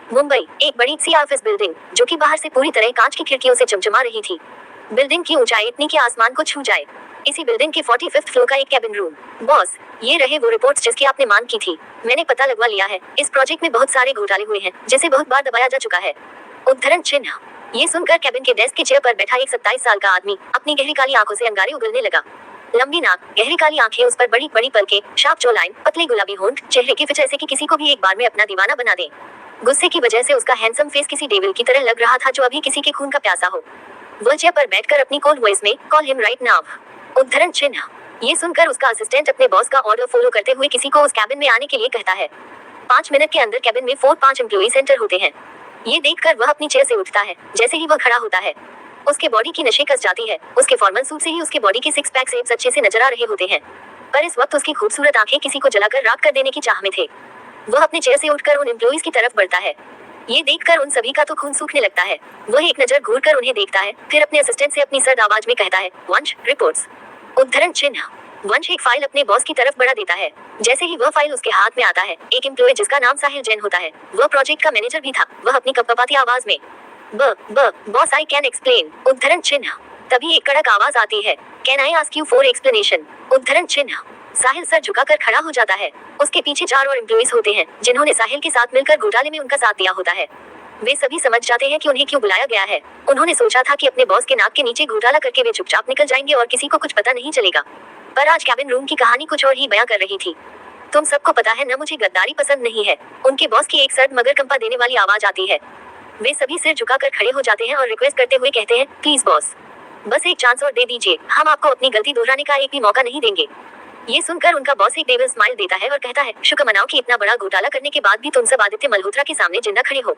मुंबई, एक बड़ी सी office building जो कि बाहर से पूरी तरह कांच की खिड़कियों से चमचमा रही थी। बिल्डिंग की ऊंचाई इतनी कि आसमान को छू जाए। इसी बिल्डिंग के 45th फ्लोर का एक कैबिन रूम। बॉस, ये रहे वो रिपोर्ट्स जिसकी आपने मांग की थी। मैंने पता लगवा लिया है, इस प्रोजेक्ट में बहुत सारे घोटाले हुए हैं जिसे बहुत बार दबाया जा चुका है। उद्धरण चिन्ह। ये सुनकर कैबिन के डेस्क के चेयर पर बैठा एक 27 साल का आदमी अपनी गहरी काली आंखों से अंगारे उगलने लगा। लंबी नाक, गहरी काली आंखें, उस पर बड़ी बड़ी पलकें, शार्प जॉ लाइन, पतले गुलाबी होंठ, चेहरे की फिट ऐसे कि किसी को भी एक बार में अपना दीवाना बना दे। गुस्से की वजह से उसका हैंडसम फेस किसी डेविल की तरह लग रहा था जो अभी किसी के खून का प्यासा हो। वह चेयर पर बैठकर अपनी कोल्ड वॉइस में कॉल हिम राइट नाउ। उद्धरण चिन्ह। ये सुनकर उसका असिस्टेंट अपने बॉस का ऑर्डर फॉलो करते हुए किसी को उस कैबिन में आने के लिए कहता है। 5 मिनट के अंदर कैबिन में 4-5 एम्प्लॉइज एंटर होते हैं। ये देखकर वह अपनी चेयर से उठता है। जैसे ही वह खड़ा होता है, उसके बॉडी की नसें कस जाती है। उसके फॉर्मल सूट से ही उसके बॉडी के 6 पैक एब्स अच्छे से नजर आ रहे होते हैं, पर इस वक्त उसकी खूबसूरत आंखें किसी को जलाकर राख कर देने की चाह में थे। वह अपने चेयर से उठकर उन एम्प्लॉइज की तरफ बढ़ता है। ये देखकर उन सभी का तो खून सूखने लगता है। वह एक नजर घूरकर उन्हें देखता है, फिर अपने असिस्टेंट से अपनी सर्द आवाज में कहता है, वंश, रिपोर्ट्स। उद्धरण चिन्ह। वंश एक फाइल अपने बॉस की तरफ बढ़ा देता है। जैसे ही वह फाइल उसके हाथ में आता है, एक एम्प्लॉय जिसका नाम साहिल जैन होता है, वह प्रोजेक्ट का मैनेजर भी था, वह अपनी कपकपाती आवाज में, बॉस आई कैन एक्सप्लेन। उद्धरण चिन्ह। तभी एक कड़क आवाज आती है, can I ask you for explanation. उद्धरण चिन्ह। साहिल सर झुकाकर खड़ा हो जाता है। उसके पीछे 4 और एम्प्लॉइज होते हैं जिन्होंने साहिल के साथ मिलकर घोटाले में उनका साथ दिया होता है। वे सभी समझ जाते हैं कि उन्हें क्यों बुलाया गया है। उन्होंने सोचा था कि अपने बॉस के नाक के नीचे घोटाला करके वे चुपचाप निकल जाएंगे और किसी को कुछ पता नहीं चलेगा, पर आज कैबिन रूम की कहानी कुछ और ही बयां कर रही थी। तुम सबको पता है न, मुझे गद्दारी पसंद नहीं है। उनके बॉस की एक सर्द मगर कंपा देने वाली आवाज आती है। वे सभी सिर झुकाकर खड़े हो जाते हैं और रिक्वेस्ट करते हुए कहते हैं, प्लीज बॉस, बस एक चांस और दे दीजिए, हम आपको अपनी गलती दोहराने का एक भी मौका नहीं देंगे। ये सुनकर उनका बॉस एक डेविल स्माइल देता है और कहता है, शुक्र मनाओ कि इतना बड़ा घोटाला करने के बाद भी तुम सब आदित्य मल्होत्रा के सामने जिंदा खड़े हो।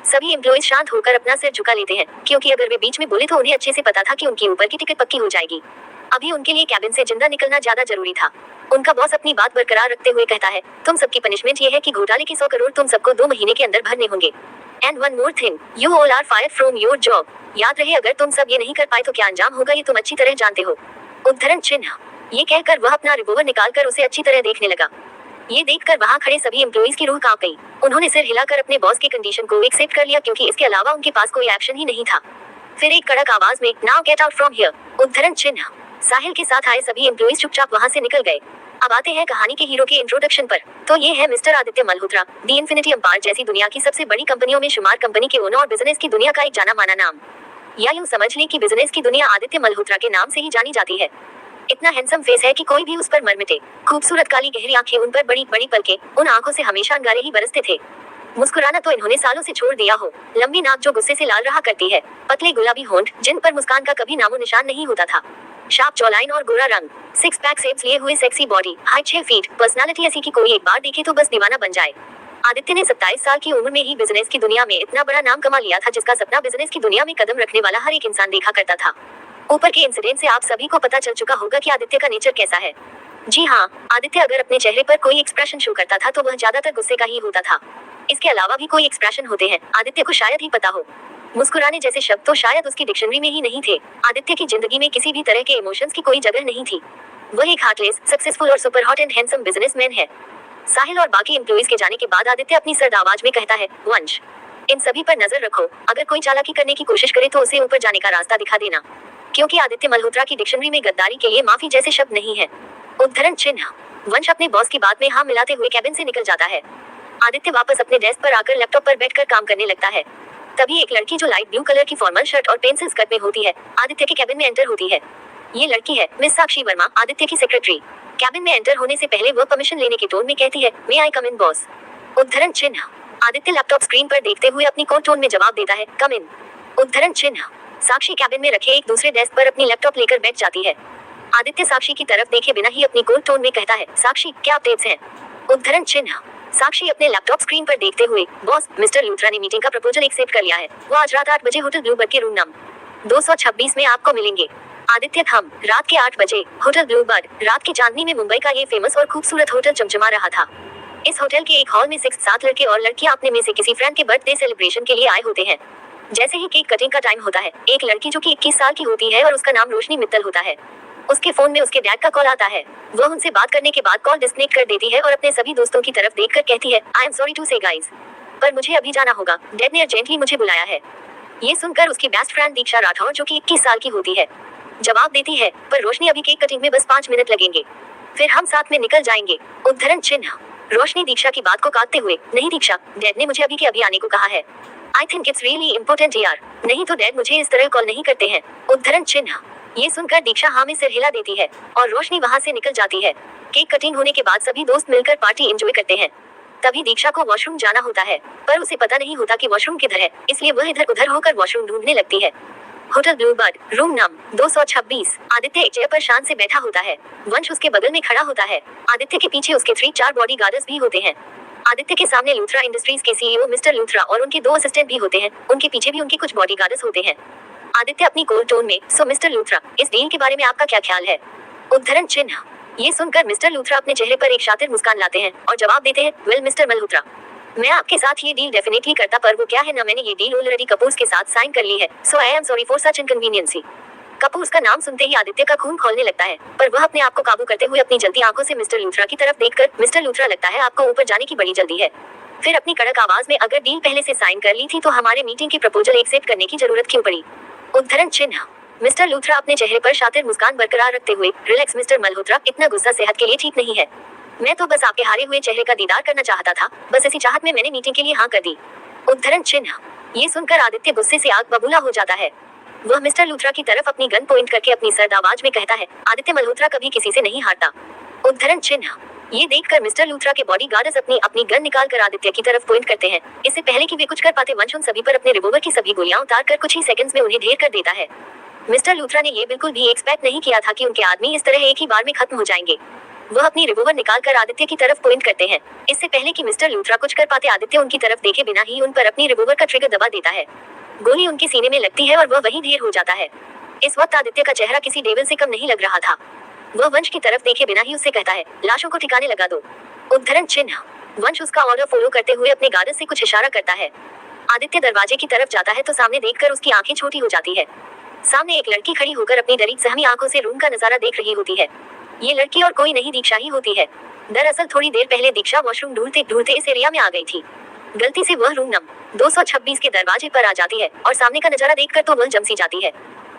सभी एम्प्लॉइज शांत होकर अपना सिर झुका लेते हैं, क्योंकि अगर वे बीच में बोले तो उन्हें अच्छे से पता था कि उनकी ऊपर की टिकट पक्की हो जाएगी। अभी उनके लिए कैबिन से जिंदा निकलना ज्यादा जरूरी था। उनका बॉस अपनी बात बरकरार रखते हुए कहता है, तुम सबकी पनिशमेंट ये है कि घोटाले के 100 करोड़ तुम सबको 2 महीने के अंदर भरने होंगे। And one more thing, you all are fired from your job. याद रहे, अगर तुम सब ये नहीं कर पाए तो क्या अंजाम होगा ये तुम अच्छी तरह जानते हो। उद्धरण चिन्ह। ये कहकर वह अपना रिवॉल्वर निकालकर उसे अच्छी तरह देखने लगा। ये देखकर वहां खड़े सभी एम्प्लॉइज की रूह कांप गई। उन्होंने सिर हिलाकर अपने बॉस के कंडीशन को एक्सेप्ट कर लिया, क्योंकि इसके अलावा उनके पास कोई ऑप्शन ही नहीं था। फिर एक कड़क आवाज में, now get out from here. उद्धरण चिन्ह। साहिल के साथ आए सभी एम्प्लॉइज चुपचाप वहां से निकल गए। अब आते हैं कहानी के हीरो के इंट्रोडक्शन पर। तो ये है मिस्टर आदित्य मल्होत्रा, दी इन्फिनिटी एम्पायर जैसी दुनिया की सबसे बड़ी कंपनियों में शुमार कंपनी के ओनर और बिजनेस की दुनिया का एक जाना माना नाम। या यूं समझ लें कि बिजनेस की दुनिया आदित्य मल्होत्रा के नाम से ही जानी जाती है। इतना हैंडसम फेस है कि कोई भी उस पर मर मिटे। खूबसूरत काली गहरी आंखें, उन पर बड़ी बड़ी पलकें, उन आंखों से हमेशा अंगारे ही बरसते थे। मुस्कुराना तो इन्होंने सालों से छोड़ दिया हो। लंबी नाक जो गुस्से से लाल रहा करती है, पतले गुलाबी होंठ जिन पर मुस्कान का कभी नामो निशान नहीं होता था, शार्प जॉलाइन और गोरा रंग, 6 पैक एब्स लिए हुए sexy body, height 6 feet, personality ऐसी कि कोई एक बार देखे तो बस दीवाना बन जाए। आदित्य ने 27 साल की उम्र में ही बिजनेस की दुनिया में इतना बड़ा नाम कमा लिया था, जिसका सपना बिजनेस की दुनिया में कदम रखने वाला हर एक इंसान देखा करता था। ऊपर के इंसिडेंट से आप सभी को पता चल चुका होगा कि आदित्य का नेचर कैसा है। जी हाँ, आदित्य अगर अपने चेहरे पर कोई एक्सप्रेशन शो करता था तो वह ज्यादातर गुस्से का ही होता था। इसके अलावा भी कोई एक्सप्रेशन होते हैं, आदित्य को शायद ही पता हो। मुस्कुराने जैसे शब्द तो शायद उसकी डिक्शनरी में ही नहीं थे। आदित्य की जिंदगी में किसी भी तरह के इमोशंस की कोई जगह नहीं थी। वह एक हार्टलेस, सक्सेसफुल और super hot and handsome businessman है। साहिल और बाकी एम्प्लॉइज के जाने के बाद आदित्य अपनी सर्द आवाज में कहता है, वंश, इन सभी पर नजर रखो। अगर कोई चालाकी करने की कोशिश करे तो उसे ऊपर जाने का रास्ता दिखा देना, क्योंकि आदित्य मल्होत्रा की डिक्शनरी में गद्दारी के लिए माफी जैसे शब्द नहीं है। उद्धरण चिन्ह। वंश अपने बॉस की बात में हाँ मिलाते हुए कैबिन से निकल जाता है। आदित्य वापस अपने डेस्क पर आकर लैपटॉप पर बैठकर काम करने लगता है। तभी एक लड़की जो लाइट ब्लू कलर की फॉर्मल शर्ट और पेंसिल स्कर्ट में होती है, आदित्य के कैबिन में एंटर होती है। ये लड़की है मिस साक्षी वर्मा, आदित्य की सेक्रेटरी। कैबिन में एंटर होने से पहले वह परमिशन लेने के टोन में कहती है, मे आई कम इन बॉस। उद्धरण चिन्ह। आदित्य लैपटॉप स्क्रीन पर देखते हुए अपनी कोल्ड टोन में जवाब देता है, कम इन। उद्धरण चिन्ह। साक्षी कैबिन में रखे एक दूसरे डेस्क पर अपनी लैपटॉप लेकर बैठ जाती है। आदित्य साक्षी की तरफ देखे बिना ही अपनी कोल्ड टोन में कहता है, साक्षी क्या अपडेट्स हैं। उद्धरण चिन्ह। साक्षी अपने लैपटॉप स्क्रीन पर देखते हुए, बॉस, मिस्टर लूथरा ने मीटिंग का प्रपोजल एक्सेप्ट कर लिया है। वो आज रात 8 बजे होटल ब्लूबर्ड के रूम नंबर 226 में आपको मिलेंगे। आदित्य थम। रात के 8 बजे होटल ब्लूबर्ड। रात की चांदनी में मुंबई का ये फेमस और खूबसूरत होटल चमचमा रहा था। इस होटल के एक हॉल में 6-7 लड़के और लड़कियां अपने में से किसी फ्रेंड के बर्थडे सेलिब्रेशन के लिए आए होते हैं। जैसे ही केक कटिंग का टाइम होता है, एक लड़की जो कि 21 साल की होती है और उसका नाम रोशनी मित्तल होता है, उसके फोन में उसके डैड का कॉल आता है। वह उनसे बात करने के बाद कॉल डिस्कनेक्ट कर देती है और अपने सभी दोस्तों की तरफ देखकर कहती है, आई एम सॉरी टू से गाइज, पर मुझे अभी जाना होगा, डैड ने अर्जेंटली मुझे बुलाया है। ये सुनकर उसकी बेस्ट फ्रेंड दीक्षा राठौर जो कि 21 साल की होती है जवाब देती है, पर रोशनी अभी केक कटिंग में बस 5 मिनट लगेंगे, फिर हम साथ में निकल जाएंगे। उद्धरण चिन्ह। रोशनी दीक्षा की बात को काटते हुए, नहीं दीक्षा, डैड ने मुझे अभी के अभी आने को कहा है। I think it's really important यार, नहीं तो डैड मुझे इस तरह कॉल नहीं करते हैं। उद्धरण चिन्ह। ये सुनकर दीक्षा हाँ में सिर हिला देती है और रोशनी वहाँ से निकल जाती है। केक कटिंग होने के बाद सभी दोस्त मिलकर पार्टी एंजॉय करते हैं। तभी दीक्षा को वॉशरूम जाना होता है, पर उसे पता नहीं होता कि वॉशरूम किधर है, इसलिए वह इधर उधर होकर वॉशरूम ढूंढने लगती है। Hotel Bluebird, room number 226। Aditya एक चेयर पर शांत से बैठा होता है। वंश उसके बगल में खड़ा होता है। आदित्य के पीछे उसके 3-4 बॉडीगार्ड्स भी होते हैं। आदित्य के सामने लूथरा इंडस्ट्रीज के सीईओ मिस्टर लूथरा और उनके 2 असिस्टेंट भी होते हैं। उनके पीछे भी उनके कुछ बॉडीगार्ड्स होते हैं। आदित्य अपनी कोल्ड टोन में, सो मिस्टर लूथरा, इस डील के बारे में आपका क्या ख्याल है? उद्धरण चिन्ह। ये सुनकर मिस्टर लूथरा अपने चेहरे पर एक शातिर मुस्कान लाते हैं और जवाब देते हैं, वेल मिस्टर मल्होत्रा, मैं आपके साथ ये डील डेफिनेटली करता, पर वो क्या है ना, मैंने ये डील ऑलरेडी कपूर्स के साथ साइन कर ली है, so I am sorry for such inconvenience. Kapoors का नाम सुनते ही आदित्य का खून खौलने लगता है, पर वह अपने आप को काबू करते हुए अपनी जलती आंखों से मिस्टर लूथरा की तरफ देखकर, मिस्टर लूथरा, लगता है आपको ऊपर जाने की बड़ी जल्दी है। फिर अपनी कड़क आवाज में, अगर डील पहले से साइन कर ली थी तो हमारे मीटिंग की प्रपोजल एक्सेप्ट करने की जरूरत क्यों पड़ी? उद्धरण चिन्ह। मिस्टर लूथरा अपने चेहरे पर शातिर मुस्कान बरकरार रखते हुए, रिलैक्स मिस्टर मल्होत्रा, इतना गुस्सा सेहत के लिए ठीक नहीं है। मैं तो बस आपके हारे हुए चेहरे का दीदार करना चाहता था, बस इसी चाहत में मैंने मीटिंग के लिए हाँ कर दी। उद्धरण चिन्ह। ये सुनकर आदित्य गुस्से से आग बबूला हो जाता है। वह मिस्टर लूथरा की तरफ अपनी गन पॉइंट करके अपनी सर्द आवाज में कहता है, आदित्य मल्होत्रा कभी किसी से नहीं हारता। उद्धरण चिन्ह। ये देखकर मिस्टर लूथरा के बॉडीगार्ड्स अपनी अपनी गन निकाल कर आदित्य की तरफ पॉइंट करते हैं। इससे पहले कि वे कुछ कर पाते, वंश उन सभी पर अपने रिवॉल्वर की सभी गोलियां उतार कर कुछ ही सेकंड्स में उन्हें ढेर कर देता है। मिस्टर लूथरा ने ये बिल्कुल भी एक्सपेक्ट नहीं किया था कि उनके आदमी इस तरह एक ही बार में खत्म हो जाएंगे। वह अपनी रिवॉल्वर निकालकर आदित्य की तरफ पॉइंट करते हैं। इससे पहले कि मिस्टर लूथरा कुछ कर पाते, आदित्य उनकी तरफ देखे बिना ही उन पर अपनी रिवॉल्वर का ट्रिगर दबा देता है। गोली उनके सीने में लगती है और वह वहीं ढेर हो जाता है। इस वक्त आदित्य का चेहरा किसी डेविल से कम नहीं लग रहा था। वह वंश की तरफ देखे बिना ही उससे कहता है, लाशों को ठिकाने लगा दो। उद्धरण चिन्ह। वंश उसका ऑर्डर फॉलो करते हुए अपने गार्ड से कुछ इशारा करता है। आदित्य दरवाजे की तरफ जाता है तो सामने देखकर उसकी आंखें छोटी हो जाती है। सामने एक लड़की खड़ी होकर अपनी डरी सहमी आंखों से रूम का नजारा देख रही होती है। ये लड़की और कोई नहीं, दीक्षा ही होती है। दरअसल थोड़ी देर पहले दीक्षा वॉशरूम ढूंढते ढूंढते इस एरिया में आ गई थी। गलती से वह रूम नंबर 226 के दरवाजे पर आ जाती है और सामने का नजारा देखकर तो वह जम सी जाती है।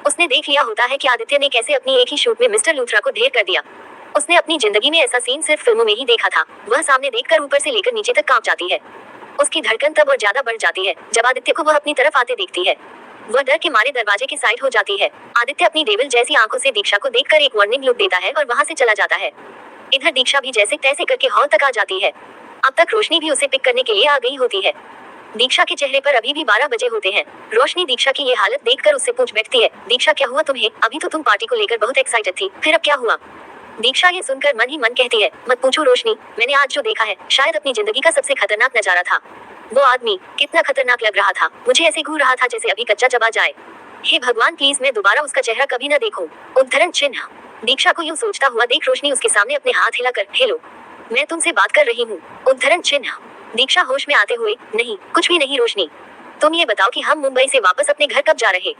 उसने देख लिया होता है कि आदित्य ने कैसे अपनी एक ही शूट में मिस्टर लूथरा को ढेर कर दिया। उसने अपनी जिंदगी में ऐसा सीन सिर्फ फिल्मों में ही देखा था। वह सामने देखकर ऊपर से लेकर नीचे तक कांप जाती है। उसकी धड़कन तब और ज्यादा बढ़ जाती है जब आदित्य को वह अपनी तरफ आते देखती है। वह डर के मारे दरवाजे की साइड हो जाती है। आदित्य अपनी डेविल जैसी आंखों से दीक्षा को देखकर एक वार्निंग लुक देता है और वहां से चला जाता है। इधर दीक्षा भी जैसे तैसे करके हॉल तक आ जाती है। अब तक रोशनी भी उसे पिक करने के लिए आ गई होती है। दीक्षा के चेहरे पर अभी भी 12 बजे होते हैं। रोशनी दीक्षा की ये हालत देखकर उससे पूछ बैठती है, दीक्षा क्या हुआ तुम्हें? अभी तो तुम पार्टी को लेकर बहुत एक्साइटेड थी, फिर अब क्या हुआ? दीक्षा ये सुनकर मन ही मन कहती है, मत पूछो रोशनी, मैंने आज जो देखा है शायद अपनी जिंदगी का सबसे खतरनाक नजारा था। वो आदमी कितना खतरनाक लग रहा था, मुझे ऐसे घूर रहा था जैसे अभी कच्चा चबा जाए। हे भगवान, प्लीज मैं दोबारा उसका चेहरा कभी न देखूं। उद्धरण चिन्ह। दीक्षा को यूं सोचता हुआ देख रोशनी उसके सामने अपने हाथ हिलाकर, हेलो, मैं तुमसे बात कर रही हूँ। उद्धरण चिन्ह। दीक्षा होश में आते हुए, नहीं, कुछ भी नहीं रोशनी, तुम ये बताओ कि हम मुंबई से वापस अपने घर कब जा रहे?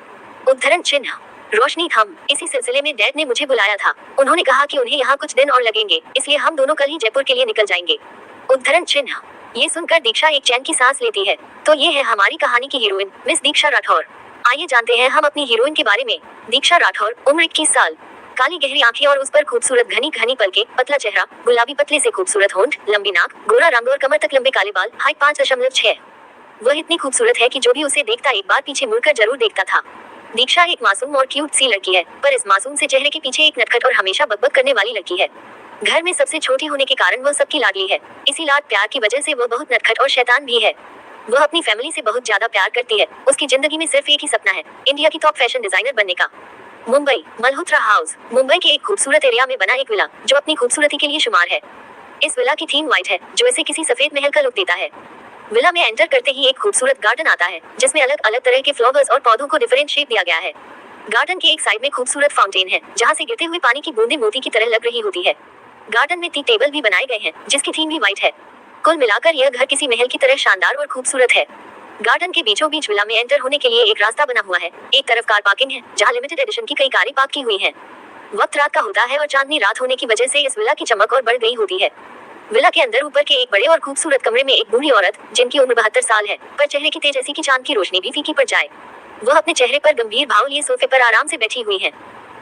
उद्धरण चिन्ह। रोशनी, हम इसी सिलसिले में डैड ने मुझे बुलाया था। उन्होंने कहा कि उन्हें यहाँ कुछ दिन और लगेंगे, इसलिए हम दोनों कल ही जयपुर के लिए निकल जाएंगे। उद्धरण चिन्ह। ये सुनकर दीक्षा एक चैन की सांस लेती है। तो ये है हमारी कहानी की हीरोइन, मिस दीक्षा राठौर। आइए जानते हैं हम अपनी हीरोइन के बारे में। दीक्षा राठौर, उम्र 21 साल, काली गहरी आंखें और उस पर खूबसूरत घनी घनी पलकें, पतला चेहरा, गुलाबी पतले से खूबसूरत होंठ, लंबी नाक, गोरा रंग और कमर तक लंबे काले बाल, हाइट 5.6। वह इतनी खूबसूरत है कि जो भी उसे देखता एक बार पीछे मुड़कर जरूर देखता था। दीक्षा एक मासूम और क्यूट सी लड़की है, पर इस मासूम से चेहरे के पीछे एक नटखट और हमेशा बकबक करने वाली लड़की है। घर में सबसे छोटी होने के कारण वह सबकी लाडली है। इसी लाड प्यार की वजह से वह बहुत नटखट और शैतान भी है। वह अपनी फैमिली से बहुत ज्यादा प्यार करती है। उसकी जिंदगी में सिर्फ एक ही सपना है, इंडिया की टॉप फैशन डिजाइनर बनने का। मुंबई, मल्होत्रा हाउस, मुंबई के एक खूबसूरत एरिया में बना एक विला जो अपनी खूबसूरती के लिए शुमार है। इस विला की थीम व्हाइट है जो इसे किसी सफेद महल का लुक देता है। विला में एंटर करते ही एक खूबसूरत गार्डन आता है जिसमें अलग अलग तरह के फ्लावर्स और पौधों को डिफरेंट शेप दिया गया है। गार्डन के एक साइड में खूबसूरत फाउंटेन है जहाँ से गिरते हुए पानी की बूंदें मोती की तरह लग रही होती है। गार्डन में 3 टेबल भी बनाए गए हैं जिसकी थीम भी व्हाइट है। कुल मिलाकर यह घर किसी महल की तरह शानदार और खूबसूरत है। गार्डन के बीचों बीच विला में एंटर होने के लिए एक रास्ता बना हुआ है। एक तरफ कार पार्किंग है जहाँ लिमिटेड एडिशन की कई कारें पार्क की हुई हैं। वक्त रात का होता है और चांदनी रात होने की वजह से इस विला की चमक और बढ़ गई होती है। विला के अंदर ऊपर के एक बड़े और खूबसूरत कमरे में एक बूढ़ी औरत, जिनकी उम्र 72 साल है, पर चेहरे की तेज ऐसी कि चांद की रोशनी भी फीकी पड़ जाए। वह अपने चेहरे पर गंभीर भाव लिए सोफे पर आराम से बैठी हुई है।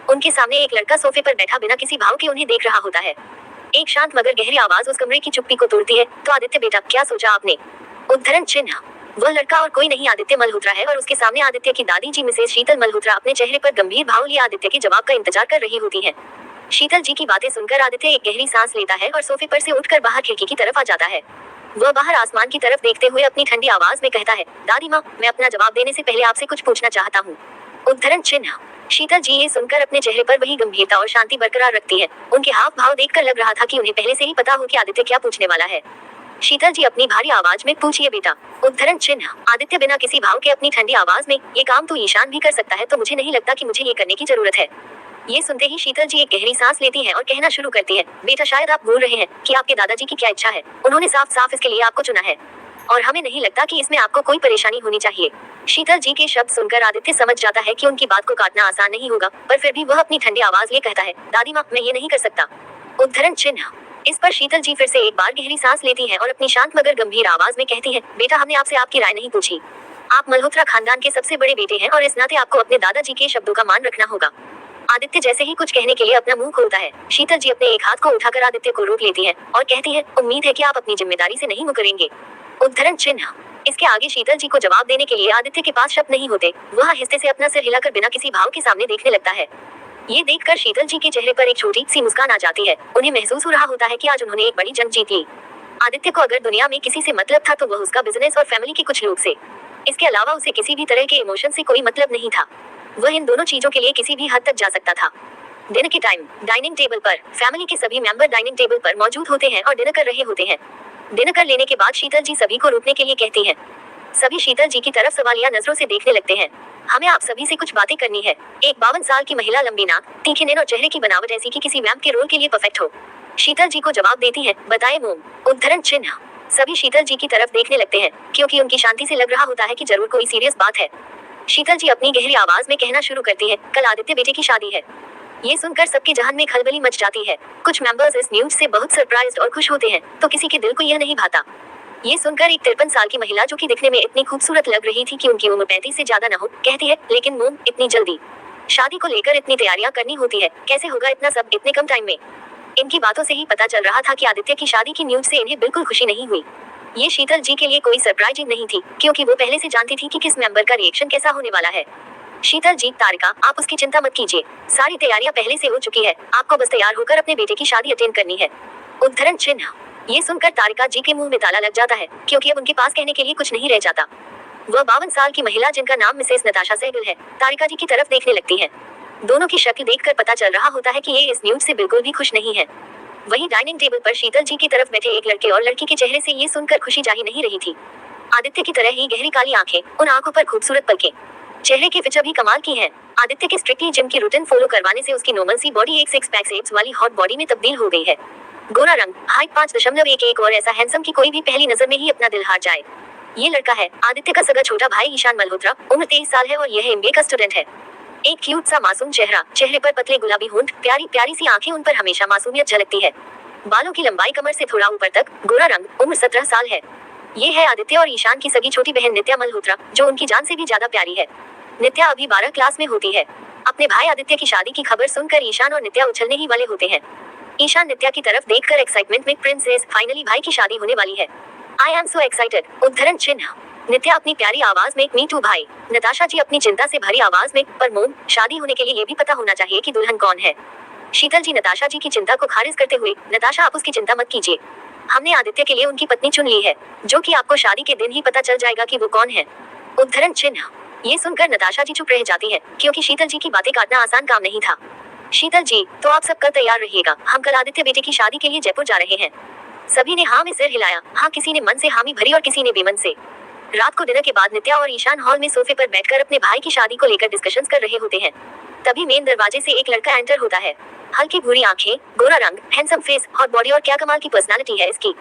उनके सामने एक लड़का सोफे पर बैठा बिना किसी भाव के उन्हें देख रहा होता है। एक शांत मगर गहरी आवाज उस कमरे की चुप्पी को तोड़ती है, तो आदित्य बेटा, क्या सोचा आपने? उद्धरण चिन्ह। वह लड़का और कोई नहीं आदित्य मल्होत्रा है और उसके सामने आदित्य की दादी जी मिसेस शीतल मल्होत्रा अपने चेहरे पर गंभीर भाव लिए आदित्य के जवाब का इंतजार कर रही होती है। शीतल जी की बातें सुनकर आदित्य एक गहरी सांस लेता है और सोफे पर से उठकर बाहर खिड़की की तरफ आ जाता है। वह बाहर आसमान की तरफ देखते हुए अपनी ठंडी आवाज में कहता है, दादी माँ, मैं अपना जवाब देने से पहले आपसे कुछ पूछना चाहता हूँ। उद्धरण चिन्ह। शीतल जी ये सुनकर अपने चेहरे पर वही गंभीरता और शांति बरकरार रखती है। उनके हाव भाव देखकर लग रहा था कि उन्हें पहले से ही पता हो कि आदित्य क्या पूछने वाला है। शीतल जी अपनी भारी आवाज में, पूछिए बेटा। उद्धरण चिन्ह। आदित्य बिना किसी भाव के अपनी ठंडी आवाज में, ये काम तो ईशान भी कर सकता है, तो मुझे नहीं लगता कि मुझे ये करने की जरूरत है। ये सुनते ही शीतल जी एक गहरी सांस लेती हैं और कहना शुरू करती है, बेटा, शायद आप भूल रहे हैं कि आपके दादाजी की क्या इच्छा है। उन्होंने साफ साफ इसके लिए आपको चुना है और हमें नहीं लगता कि इसमें आपको कोई परेशानी होनी चाहिए। शीतल जी के शब्द सुनकर आदित्य समझ जाता है कि उनकी बात को काटना आसान नहीं होगा, पर फिर भी वह अपनी ठंडी आवाज में कहता है, दादी माँ, मैं ये नहीं कर सकता। उद्धरण चिन्ह। इस पर शीतल जी फिर से एक बार गहरी सांस लेती हैं और अपनी शांत मगर गंभीर आवाज में कहती है, बेटा, हमने आपसे आपकी राय नहीं पूछी। आप मल्होत्रा खानदान के सबसे बड़े बेटे हैं और इस नाते आपको अपने दादाजी के शब्दों का मान रखना होगा। आदित्य जैसे ही कुछ कहने के लिए अपना मुंह खोलता है, शीतल जी अपने एक हाथ को उठाकर आदित्य को रोक लेती है और कहती है, उम्मीद है कि आप अपनी जिम्मेदारी से नहीं मुकरेंगे। उद्धरण चिन्ह। इसके आगे शीतल जी को जवाब देने के लिए आदित्य के पास शब्द नहीं होते। वह आहिस्ते से अपना सिर हिलाकर बिना किसी भाव के सामने देखने लगता है। ये देखकर शीतल जी के चेहरे पर एक छोटी सी मुस्कान आ जाती है। उन्हें महसूस हो रहा होता है कि आज उन्होंने एक बड़ी जंग जीत ली। आदित्य को अगर दुनिया में किसी से मतलब था तो वह उसका बिजनेस और फैमिली के कुछ लोग से। इसके अलावा उसे किसी भी तरह के इमोशन से कोई मतलब नहीं था। वह इन दोनों चीजों के लिए किसी भी हद तक जा सकता था। डिनर के टाइम डाइनिंग टेबल पर फैमिली के सभी मेंबर डाइनिंग टेबल पर मौजूद होते हैं और डिनर कर रहे होते हैं। डिनर कर लेने के बाद शीतल जी सभी को रुकने के लिए कहती हैं। सभी शीतल जी की तरफ सवालिया नजरों से देखने लगते हैं। हमें आप सभी से कुछ बातें करनी है। एक 52 साल की महिला, लंबी नाक, तीखे नैन और चेहरे की बनावट ऐसी कि किसी मैम के रोल के लिए परफेक्ट हो। शीतल जी को जवाब देती है, बताए मोम। उद्धरण चिन्ह। सभी शीतल जी की तरफ देखने लगते हैं क्योंकि उनकी शांति से लग रहा होता है कि जरूर कोई सीरियस बात है। शीतल जी अपनी गहरी आवाज में कहना शुरू करती है, कल आदित्य बेटे की शादी है। ये सुनकर सबके जहान में खलबली मच जाती है। कुछ मेंबर्स इस न्यूज से बहुत सरप्राइज्ड और खुश होते हैं, तो किसी के दिल को यह नहीं भाता। ये सुनकर एक 53 साल की महिला, जो कि दिखने में इतनी खूबसूरत लग रही थी कि उनकी उम्र 35 से ज्यादा न हो, कहती है, लेकिन मोम, इतनी जल्दी? शादी को लेकर इतनी तैयारियां करनी होती है, कैसे होगा इतना सब इतने कम टाइम में? इनकी बातों से ही पता चल रहा था कि आदित्य की शादी की न्यूज से इन्हें बिल्कुल खुशी नहीं हुई। ये शीतल जी के लिए कोई सरप्राइजिंग नहीं थी, क्योंकि वो पहले से जानती थी कि किस मेंबर का रिएक्शन कैसा होने वाला है। शीतल जी, तारिका, आप उसकी चिंता मत कीजिए, सारी तैयारियां पहले से हो चुकी है, आपको बस तैयार होकर अपने बेटे की शादी अटेंड करनी है। उद्धरण चिन्ह। ये सुनकर तारिका जी के मुंह में ताला लग जाता है, क्योंकि अब उनके पास कहने के लिए कुछ नहीं रह जाता। वह 52 साल की महिला, जिनका नाम मिसेस नताशा सहगल है, तारिका जी की तरफ देखने लगती है। दोनों की शक्ल देखकर पता चल रहा होता है कि ये इस न्यूज से बिल्कुल भी खुश नहीं है। वहीं डाइनिंग टेबल पर शीतल जी की तरफ बैठे एक लड़के और लड़की के चेहरे से ये सुनकर खुशी जाहिर नहीं रही थी। आदित्य की तरह ही गहरी काली आंखें, उन आंखों पर खूबसूरत पलकें, चेहरे की फीचर भी कमाल की हैं। आदित्य के स्ट्रिक्टली जिम की रूटीन फॉलो करवाने से उसकी नॉर्मल सी बॉडी एक 6 पैक एब्स वाली हॉट बॉडी में तब्दील हो गई है। गोरा रंग, हाइट 5.11 और ऐसा हैंडसम कि कोई भी पहली नजर में ही अपना दिल हार जाए। ये लड़का है आदित्य का सगा छोटा भाई ईशान मल्होत्रा। उम्र 23 साल है और यह एमबीए का स्टूडेंट है। एक क्यूट सा मासूम चेहरा, चेहरे पर पतले गुलाबी होंठ, प्यारी प्यारी सी आंखें, उन पर हमेशा मासूमियत झलकती है। बालों की लंबाई कमर से थोड़ा ऊपर तक, गोरा रंग, उम्र 17 साल है। ये है आदित्य और ईशान की सगी छोटी बहन नित्या मल्होत्रा, जो उनकी जान से भी ज्यादा प्यारी है। नित्या अभी 12 क्लास में होती है। अपने भाई आदित्य की शादी की खबर सुनकर ईशान और नित्या उछलने ही वाले होते हैं। ईशान नित्या की तरफ देखकर एक्साइटमेंट में, प्रिंसेस, फाइनली भाई की शादी होने वाली है। I am so excited. उद्धरण चिन्ह। नित्या अपनी प्यारी आवाज में, मी टू भाई। नताशा जी अपनी चिंता से भरी आवाज में, पर मोम, शादी होने के लिए ये भी पता होना चाहिए कि दुल्हन कौन है। शीतल जी नताशा जी की चिंता को खारिज करते हुए, नताशा, आप उसकी चिंता मत कीजिए, हमने आदित्य के लिए उनकी पत्नी चुन ली है, जो कि आपको शादी के दिन ही पता चल जाएगा कि वो कौन है। उद्धरण चिन्ह। ये सुनकर नताशा जी चुप रह जाती है, क्योंकि शीतल जी की बातें काटना आसान काम नहीं था। शीतल जी, तो आप सब कल तैयार रहिएगा, हम कल आदित्य बेटे की शादी के लिए जयपुर जा रहे हैं। सभी ने हाँ में सिर हिलाया। हाँ, किसी ने मन से हामी भरी और किसी ने बेमन से। रात को डिनर के बाद नित्या और ईशान हॉल में सोफे पर बैठकर अपने भाई की शादी को लेकर डिस्कशंस कर रहे होते हैं। तभी मेन दरवाजे से एक लड़का एंटर होता है। हल्की भूरी आंखें, गोरा रंग, हैंडसम फेस, हॉट बॉडी और क्या कमाल की पर्सनालिटी है इसकी।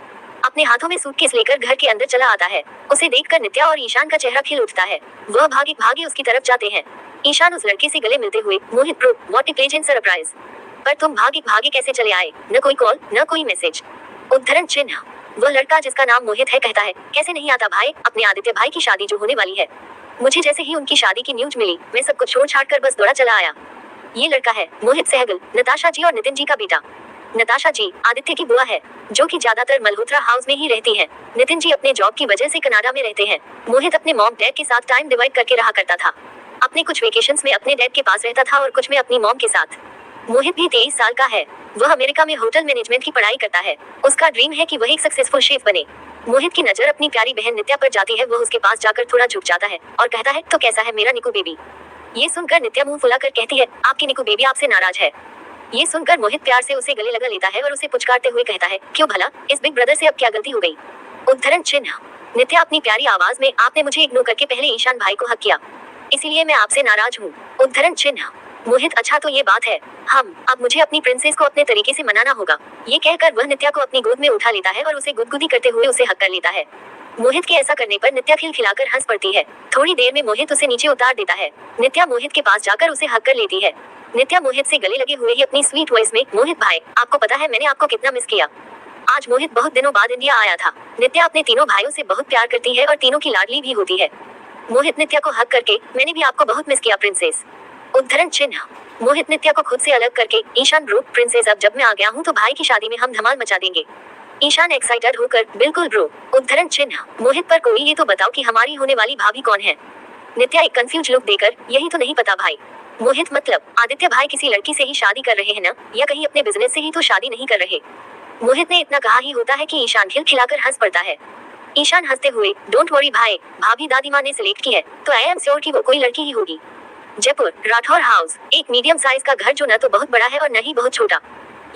अपने हाथों में सूटकेस लेकर घर के अंदर चला आता है। उसे देखकर नित्या और ईशान का चेहरा खिल उठता है। वह भागे भागे उसकी तरफ जाते हैं। ईशान उस लड़के से गले मिलते हुए, Mohit bro, what a pleasant surprise. पर तुम भागे भागे कैसे चले आए? न कोई कॉल, न कोई मैसेज। उद्धरण चिन्ह। वह लड़का जिसका नाम मोहित है कहता है, कैसे नहीं आता भाई, अपने आदित्य भाई की शादी जो होने वाली है। मुझे जैसे ही उनकी शादी की न्यूज मिली, मैं सब कुछ छोड़ छाड़ कर बस दौड़ा चला आया। ये लड़का है मोहित सहगल, नताशा जी और नितिन जी का बेटा। नताशा जी आदित्य की बुआ है, जो कि ज्यादातर मल्होत्रा हाउस में ही रहती है। नितिन जी अपने जॉब की वजह से कनाडा में रहते हैं। मोहित अपने मॉम डैड के साथ टाइम डिवाइड करके रहा करता था। अपने कुछ वेकेशंस में अपने डैड के पास रहता था और कुछ में अपनी मॉम के साथ। मोहित भी 23 साल का है। वह अमेरिका में होटल मैनेजमेंट की पढ़ाई करता है। उसका ड्रीम है कि वह एक सक्सेसफुल शेफ बने। मोहित की नजर अपनी प्यारी बहन नित्या पर जाती है। वह उसके पास जाकर थोड़ा झुक जाता है और कहता है, तो कैसा है मेरा निकू बेबी। ये सुनकर नित्या मुंह फुलाकर कहती है, आपकी निकू बेबी आपसे नाराज है। ये सुनकर मोहित प्यार से उसे गले लगा लेता है और उसे पुचकारते हुए कहता है, क्यों भला, इस बिग ब्रदर से अब क्या गलती हो गई। उद्धरण चिन्ह। नित्या अपनी प्यारी आवाज में, आपने मुझे इग्नोर करके पहले ईशान भाई को हक किया, इसीलिए मैं आपसे नाराज हूँ। उद्धरण चिन्ह। मोहित, अच्छा तो ये बात है। अब मुझे अपनी प्रिंसेस को अपने तरीके से मनाना होगा। ये कहकर वह नित्या को अपनी गोद में उठा लेता है और उसे गुदगुदी करते हुए उसे हक कर लेता है। मोहित के ऐसा करने पर नित्या खिलखिलाकर हंस पड़ती है। थोड़ी देर में मोहित उसे नीचे उतार देता है। नित्या मोहित के पास जाकर उसे हक कर लेती है। नित्या मोहित से गले लगे हुए ही अपनी स्वीट वॉइस में, मोहित भाई, आपको पता है मैंने आपको कितना मिस किया। आज मोहित बहुत दिनों बाद इंडिया आया था। नित्या अपने तीनों भाइयों से बहुत प्यार करती है और तीनों की लाडली भी होती है। मोहित नित्या को हक करके, मैंने भी आपको बहुत मिस किया प्रिंसेस। उद्धरण चिन्ह। मोहित नित्या को खुद से अलग करके, ईशान ब्रो, प्रिंसेस अब जब मैं आ गया हूँ तो भाई की शादी में हम धमाल मचा देंगे। ईशान एक्साइटेड होकर, बिल्कुल ब्रो। उद्धरण चिन्ह। मोहित, पर कोई ये तो बताओ कि हमारी होने वाली भाभी कौन है। नित्या एक कंफ्यूज लुक देकर, यही तो नहीं पता भाई। मोहित, मतलब आदित्य भाई किसी लड़की से ही शादी कर रहे हैं ना, या कहीं अपने बिजनेस से ही तो शादी नहीं कर रहे। मोहित ने इतना कहा ही होता है कि ईशान खिलखिलाकर हंस पड़ता है। ईशान हंसते हुए, डोंट वरी भाई, भाभी दादी माँ ने सिलेक्ट की है तो आई एम श्योर कि वो कोई लड़की ही होगी। जयपुर राठौर हाउस, एक मीडियम साइज का घर जो न तो बहुत बड़ा है और न ही बहुत छोटा।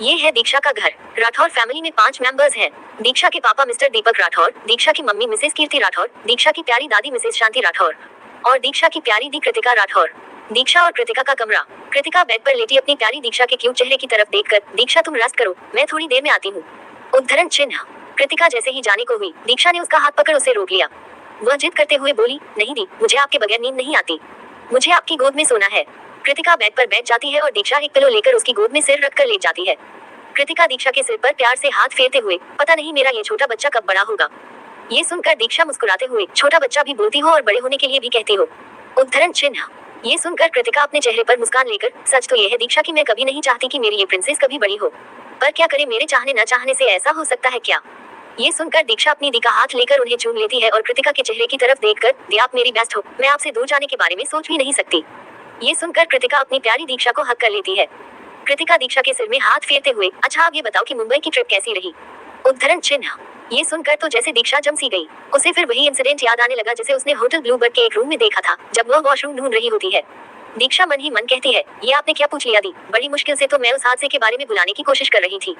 ये है दीक्षा का घर। राठौर फैमिली में 5 मेंबर्स हैं। दीक्षा के पापा मिस्टर दीपक राठौर, दीक्षा की मम्मी मिसेस कीर्ति राठौर, दीक्षा की प्यारी दादी मिसेस शांति राठौर और दीक्षा की प्यारी दी कृतिका राठौर। दीक्षा और कृतिका का कमरा। कृतिका बेड पर लेटी अपनी प्यारी दीक्षा के क्यूट चेहरे की तरफ देखकर, दीक्षा तुम रेस्ट करो, मैं थोड़ी देर में आती हूँ। उद्धरण चिन्ह। कृतिका जैसे ही जाने को हुई, दीक्षा ने उसका हाथ पकड़ उसे रोक लिया। वह जिद करते हुए बोली, नहीं दी, मुझे आपके बगैर नींद नहीं आती, मुझे आपकी गोद में सोना है। कृतिका बेड पर बैठ जाती है और दीक्षा एक पिलो लेकर उसकी गोद में सिर रखकर लेट जाती है। कृतिका दीक्षा के सिर पर प्यार से हाथ फेरते हुए, पता नहीं मेरा ये छोटा बच्चा कब बड़ा होगा। ये सुनकर दीक्षा मुस्कुराते हुए, छोटा बच्चा भी बोलती हो और बड़े होने के लिए भी कहती हो। उद्धरण चिन्ह। ये सुनकर कृतिका अपने चेहरे पर मुस्कान लेकर, सच तो ये है दीक्षा कि मैं कभी नहीं चाहती कि मेरी ये प्रिंसेस कभी बड़ी हो, पर क्या करे, मेरे चाहने न चाहने से ऐसा हो सकता है क्या। ये सुनकर दीक्षा अपनी दी का हाथ लेकर उन्हें चूम लेती है और कृतिका के चेहरे की तरफ देखकर, दी आप मेरी बेस्ट हो, मैं आपसे दूर जाने के बारे में सोच भी नहीं सकती। ये सुनकर कृतिका अपनी प्यारी दीक्षा को हक कर लेती है। कृतिका दीक्षा के सिर में हाथ फेरते हुए, अच्छा अब ये बताओ कि मुंबई की ट्रिप कैसी रही। उद्धरण चिन्ह। ये सुनकर तो जैसे दीक्षा जम सी गई। उसे फिर वही इंसिडेंट याद आने लगा जिसे उसने होटल ब्लूबर्ड के एक रूम में देखा था जब वह वॉशरूम ढूंढ रही होती है। दीक्षा मन ही मन कहती है, ये आपने क्या पूछ लिया दी, बड़ी मुश्किल से तो मैं उस हादसे के बारे में बुलाने की कोशिश कर रही थी।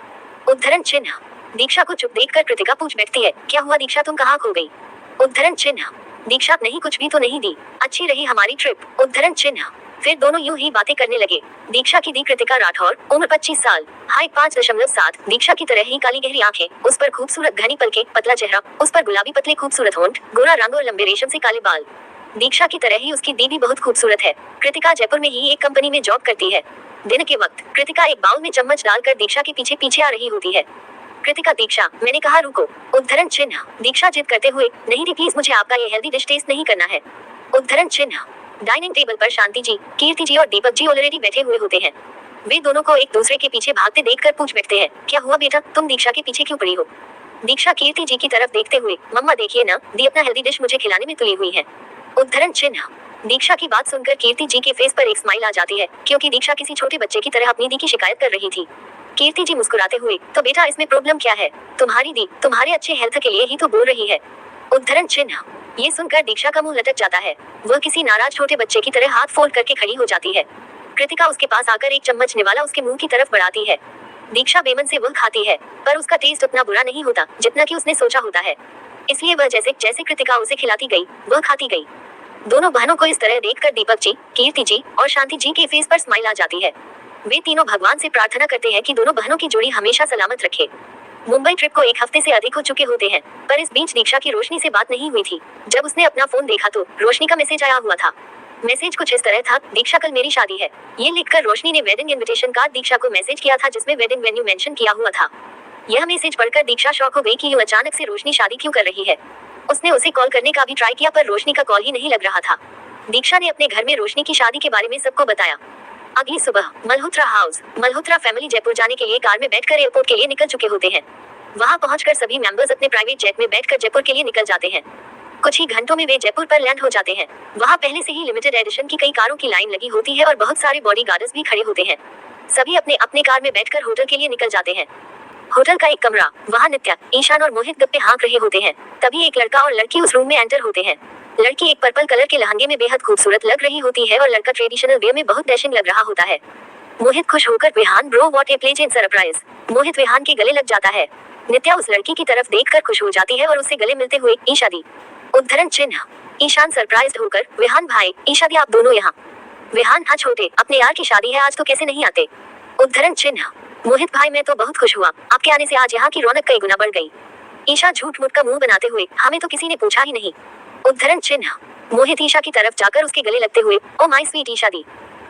उद्धरण चिन्ह। दीक्षा को चुप देखकर कृतिका पूछ बैठती है, क्या हुआ दीक्षा, तुम कहाँ खो गई। उद्धरण चिन्ह। दीक्षा, नहीं कुछ भी तो नहीं दी, अच्छी रही हमारी ट्रिप। उद्धरण चिन्ह। फिर दोनों यूं ही बातें करने लगे। दीक्षा की दी कृतिका राठौर, उम्र 25 साल, हाइट 5.7, दीक्षा की तरह ही काली गहरी आंखें, उस पर खूबसूरत घनी पलकें, पतला चेहरा, उस पर गुलाबी पतले खूबसूरत होंठ, गोरा रंग और लंबे रेशम से काले बाल। दीक्षा की तरह ही उसकी दी भी बहुत खूबसूरत है। कृतिका जयपुर में ही एक कंपनी में जॉब करती है। दिन के वक्त कृतिका एक बाउल में चम्मच डालकर दीक्षा के पीछे पीछे आ रही होती है। कृतिका, दीक्षा, मैंने कहा रुको। उद्धरण चिन्ह। दीक्षा जिद करते हुए, नहीं दी प्लीज, मुझे आपका ये हेल्दी डिश टेस्ट नहीं करना है। उद्धरण चिन्ह। डाइनिंग टेबल पर शांति जी, कीर्ति जी और दीपक जी ऑलरेडी बैठे हुए होते हैं। वे दोनों को एक दूसरे के पीछे भागते देखकर पूछ बैठते हैं, क्या हुआ बेटा, तुम दीक्षा के पीछे क्यों पड़ी हो। दीक्षा कीर्ति जी की तरफ देखते हुए, मम्मा देखिए ना, दी अपना हेल्दी डिश मुझे खिलाने में तुली हुई है। उद्धरण चिन्ह। दीक्षा की बात सुनकर कीर्ति जी के फेस पर एक स्माइल आ जाती है, क्योंकि दीक्षा किसी छोटे बच्चे की तरह अपनी दी की शिकायत कर रही थी। कीर्ति जी मुस्कुराते हुए, तो बेटा इसमें प्रॉब्लम क्या है, तुम्हारी दी तुम्हारे अच्छे हेल्थ के लिए ही तो बोल रही है। उद्धरण चिन्ह। ये सुनकर दीक्षा का मुंह लटक जाता है। वह किसी नाराज छोटे बच्चे की तरह हाथ फोल्ड करके खड़ी हो जाती है। कृतिका उसके पास आकर एक चम्मच निवाला उसके मुंह की तरफ बढ़ाती है। दीक्षा बेमन से वह खाती है, पर उसका टेस्ट उतना बुरा नहीं होता जितना कि उसने सोचा होता है। इसलिए वह जैसे जैसे कृतिका उसे खिलाती गई, वह खाती गई। दोनों बहनों को इस तरह देखकर दीपक जी, कीर्ति जी और शांति जी के फेस पर स्माइल आ जाती है। वे तीनों भगवान से प्रार्थना करते हैं कि दोनों बहनों की जोड़ी हमेशा सलामत रखे। मुंबई ट्रिप को 1 हफ्ते से अधिक हो चुके होते हैं, पर इस बीच दीक्षा की रोशनी से बात नहीं हुई थी। जब उसने अपना फोन देखा तो रोशनी का मैसेज आया हुआ था। मैसेज कुछ इस तरह था, दीक्षा कल मेरी शादी है। ये लिखकर रोशनी ने वेडिंग इनविटेशन कार्ड दीक्षा को मैसेज किया था जिसमें वेडिंग वेन्यू मेंशन किया हुआ था। यह मैसेज पढ़कर दीक्षा शॉक हो गई कि यूं अचानक से रोशनी शादी क्यों कर रही है। उसने उसे कॉल करने का भी ट्राई किया पर रोशनी का कॉल ही नहीं लग रहा था। दीक्षा ने अपने घर में रोशनी की शादी के बारे में सबको बताया। अगली सुबह मल्होत्रा हाउस। मल्होत्रा फैमिली जयपुर जाने के लिए कार में बैठकर एयरपोर्ट के लिए निकल चुके होते हैं। वहां पहुंचकर सभी मेंबर्स अपने प्राइवेट जेट में बैठकर जयपुर के लिए निकल जाते हैं। कुछ ही घंटों में वे जयपुर पर लैंड हो जाते हैं। वहां पहले से ही लिमिटेड एडिशन की कई कारों की लाइन लगी होती है और बहुत सारे बॉडीगार्ड्स भी खड़े होते हैं। सभी अपने अपने कार में बैठकर होटल के लिए निकल जाते हैं। होटल का एक कमरा, वहां नित्या, ईशान और मोहित गप्पे हाँक रहे होते हैं। तभी एक लड़का और लड़की उस रूम में एंटर होते हैं। लड़की एक पर्पल कलर के लहंगे में बेहद खूबसूरत लग रही होती है और लड़का ट्रेडिशनल वे में बहुत डैशिंग लग रहा होता है। मोहित खुश होकर Vihaan bro what a pleasant surprise. Mohit Vihaan के गले लग जाता है। नित्या उस लड़की की तरफ देखकर खुश हो जाती है और उससे गले मिलते हुए ईशा दी। उद्धरण चिन्ह। ईशान सरप्राइज्ड होकर विहान भाई, ईशा दी आप दोनों यहाँ। विहान हाँ छोटे, अपने यार की शादी है आज तो कैसे नहीं आते। उद्धरण चिन्ह। मोहित भाई मैं तो बहुत खुश हुआ, आपके आने से आज यहाँ की रौनक कई गुना बढ़ गई। ईशा झूठ मूठ का मुंह बनाते हुए हमें तो किसी ने पूछा ही नहीं। उद्धरण चिन्ह। मोहित ईशा की तरफ जाकर उसके गले लगते हुए ओ माय स्वीट ईशा दी,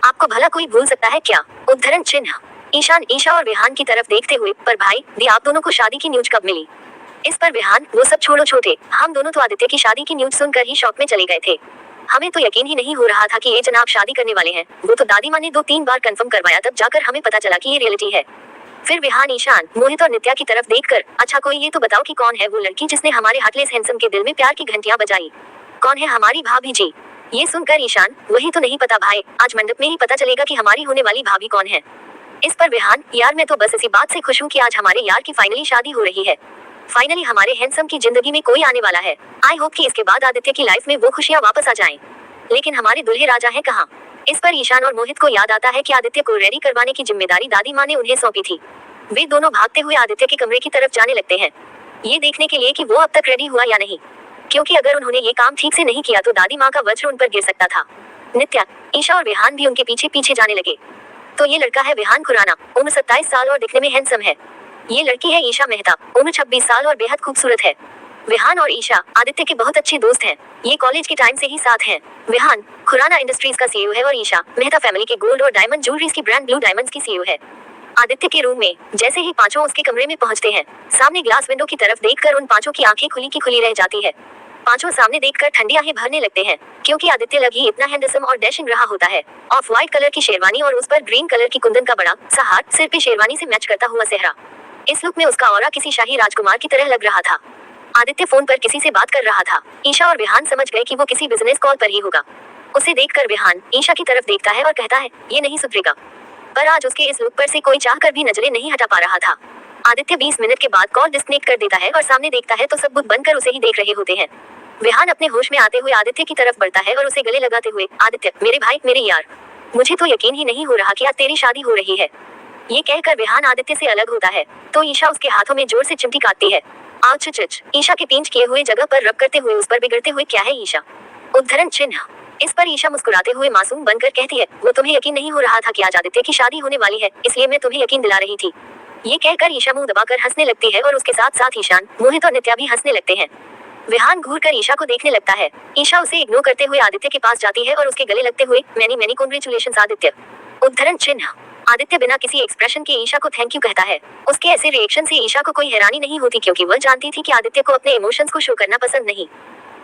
आपको भला कोई भूल सकता है क्या। उद्धरण चिन्ह। ईशान ईशा और विहान की तरफ देखते हुए पर भाई दी आप दोनों को शादी की न्यूज कब मिली। इस पर विहान वो सब छोड़ो छोटे, हम दोनों तो आदित्य की शादी की न्यूज सुनकर ही शॉक में चले गए थे। हमें तो यकीन ही नहीं हो रहा था कि ये जनाब शादी करने वाले हैं। वो तो दादी माँ ने 2-3 बार कंफर्म करवाया तब जाकर हमें पता चला कि ये रियलिटी है। फिर विहान ईशान, मोहित और नित्या की तरफ देखकर अच्छा कोई ये तो बताओ कि कौन है वो लड़की जिसने हमारे हार्टलेस हैंडसम के दिल में प्यार की घंटियां बजाई। कौन है हमारी भाभी जी। ये सुनकर ईशान वही तो नहीं पता भाई, आज मंडप में ही पता चलेगा कि हमारी होने वाली भाभी कौन है। इस पर विहान यार मैं तो बस इसी बात से खुश हूँ कि आज हमारे यार की फाइनली शादी हो रही है। फाइनली हमारे हैंडसम की जिंदगी में कोई आने वाला है। आई होप कि इसके बाद आदित्य की लाइफ में वो खुशियाँ वापस आ जाएं। लेकिन हमारे दुल्हे राजा हैं कहाँ। इस पर ईशान और मोहित को याद आता है कि आदित्य को रेडी करवाने की जिम्मेदारी दादी माँ ने उन्हें सौंपी थी। वे दोनों भागते हुए आदित्य के कमरे की तरफ जाने लगते हैं, ये देखने के लिए कि वो अब तक रेडी हुआ या नहीं, क्योंकि अगर उन्होंने ये काम ठीक से नहीं किया तो दादी माँ का वज्र उन पर गिर सकता था। नित्या, ईशा और विहान भी उनके पीछे पीछे जाने लगे। तो ये लड़का है विहान खुराना, उम्र 27 साल और दिखने में हैंडसम है। ये लड़की है ईशा मेहता, उम्र 26 साल और बेहद खूबसूरत है। विहान और ईशा आदित्य के बहुत अच्छे दोस्त हैं। ये कॉलेज के टाइम से ही साथ हैं। विहान खुराना इंडस्ट्रीज का सीईओ है और ईशा मेहता फैमिली के गोल्ड और डायमंड ज्वेलरीज की ब्रांड ब्लू डायमंड्स की सीईओ है। आदित्य के रूम में जैसे ही पांचों उसके कमरे में पहुंचते हैं, सामने ग्लास विंडो की तरफ देखकर उन पांचों की आंखें खुली की खुली रह जाती है। पांचों सामने देखकर ठंडी आहें भरने लगते हैं, क्योंकि आदित्य लग ही इतना हैंडसम और डैशिंग रहा होता है। ऑफ व्हाइट कलर की शेरवानी और उस पर ग्रीन कलर की कुंदन का बड़ा सा हार, सिर पे शेरवानी से मैच करता हुआ सेहरा। इस लुक में उसका ऑरा किसी शाही राजकुमार की तरह लग रहा था। आदित्य फोन पर किसी से बात कर रहा था। ईशा और विहान समझ गए कि वो किसी बिजनेस कॉल पर ही होगा। उसे देखकर विहान ईशा की तरफ देखता है और कहता है ये नहीं सुधरेगा। पर आज उसके इस लुक पर से कोई चाहकर भी नजरें नहीं हटा पा रहा था। आदित्य 20 मिनट के बाद कॉल डिस्कनेक्ट कर देता है और सामने देखता है तो सब बुत बनकर उसे ही देख रहे होते हैं। विहान अपने होश में आते हुए आदित्य की तरफ बढ़ता है और उसे गले लगाते हुए आदित्य मेरे भाई मेरे यार, मुझे तो यकीन ही नहीं हो रहा कि आज तेरी शादी हो रही है। ये कहकर विहान आदित्य से अलग होता है तो ईशा उसके हाथों में जोर से चिमटी काटती है। आउच चिच। ईशा के पिंच किए हुए जगह पर रब करते हुए उस पर बिगड़ते हुए क्या है ईशा। उद्धरण चिन्ह। इस पर ईशा मुस्कुराते हुए मासूम बनकर कहती है वो तुम्हें यकीन नहीं हो रहा था कि आज आदित्य की शादी होने वाली है, इसलिए मैं तुम्हें यकीन दिला रही थी। ये कहकर ईशा मुंह दबाकर हंसने लगती है और उसके साथ साथ ईशान, मोहित और नित्या भी हंसने लगते हैं। विहान घूरकर ईशा को देखने लगता है। ईशा उसे इग्नोर करते हुए आदित्य के पास जाती है और उसके गले लगते हुए मैनी मैनी कांग्रेचुलेशंस आदित्य। उद्धरण चिन्ह। आदित्य बिना किसी एक्सप्रेशन के ईशा को थैंक यू कहता है। उसके ऐसे रिएक्शन से ईशा को कोई हैरानी नहीं होती, क्योंकि वह जानती थी कि आदित्य को अपने इमोशंस को शो करना पसंद नहीं।